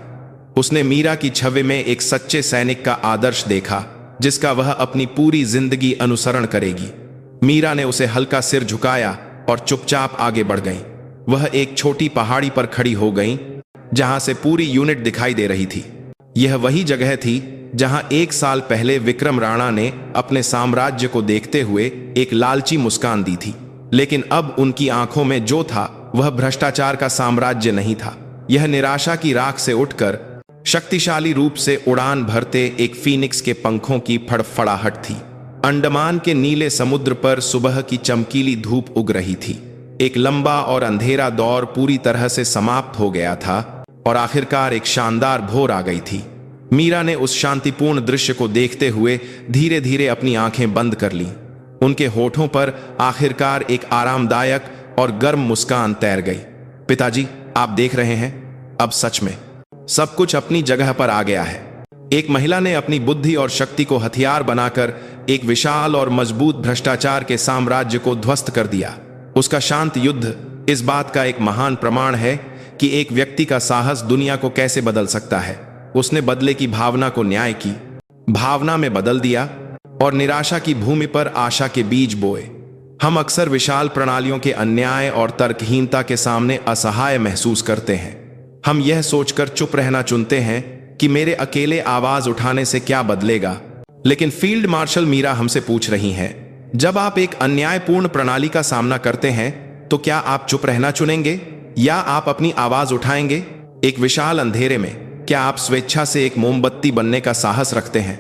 उसने मीरा की छवि में एक सच्चे सैनिक का आदर्श देखा, जिसका वह अपनी पूरी जिंदगी अनुसरण करेगी। मीरा ने उसे हल्का सिर झुकाया और चुपचाप आगे बढ़ गई। वह एक छोटी पहाड़ी पर खड़ी हो गई, जहां से पूरी यूनिट दिखाई दे रही थी। यह वही जगह थी जहां 1 साल पहले विक्रम राणा ने अपने साम्राज्य को देखते हुए एक लालची मुस्कान दी थी। लेकिन अब उनकी आंखों में जो था वह भ्रष्टाचार का साम्राज्य नहीं था। यह निराशा की राख से उठकर शक्तिशाली रूप से उड़ान भरते एक फीनिक्स के पंखों की फड़फड़ाहट थी। अंडमान के नीले समुद्र पर सुबह की चमकीली धूप उग रही थी। एक लंबा और अंधेरा दौर पूरी तरह से समाप्त हो गया था और आखिरकार एक शानदार भोर आ गई थी। मीरा ने उस शांतिपूर्ण दृश्य को देखते हुए धीरे धीरे अपनी आंखें बंद कर लीं। उनके होठों पर आखिरकार एक आरामदायक और गर्म मुस्कान तैर गई। पिताजी, आप देख रहे हैं, अब सच में सब कुछ अपनी जगह पर आ गया है। एक महिला ने अपनी बुद्धि और शक्ति को हथियार बनाकर एक विशाल और मजबूत भ्रष्टाचार के साम्राज्य को ध्वस्त कर दिया। उसका शांत युद्ध इस बात का एक महान प्रमाण है कि एक व्यक्ति का साहस दुनिया को कैसे बदल सकता है। उसने बदले की भावना को न्याय की भावना में बदल दिया और निराशा की भूमि पर आशा के बीज बोए। हम अक्सर विशाल प्रणालियों के अन्याय और तर्कहीनता के सामने असहाय महसूस करते हैं। हम यह सोचकर चुप रहना चुनते हैं कि मेरे अकेले आवाज उठाने से क्या बदलेगा। लेकिन फील्ड मार्शल मीरा हमसे पूछ रही हैं, जब आप एक अन्यायपूर्ण प्रणाली का सामना करते हैं तो क्या आप चुप रहना चुनेंगे या आप अपनी आवाज उठाएंगे? एक विशाल अंधेरे में क्या आप स्वेच्छा से एक मोमबत्ती बनने का साहस रखते हैं?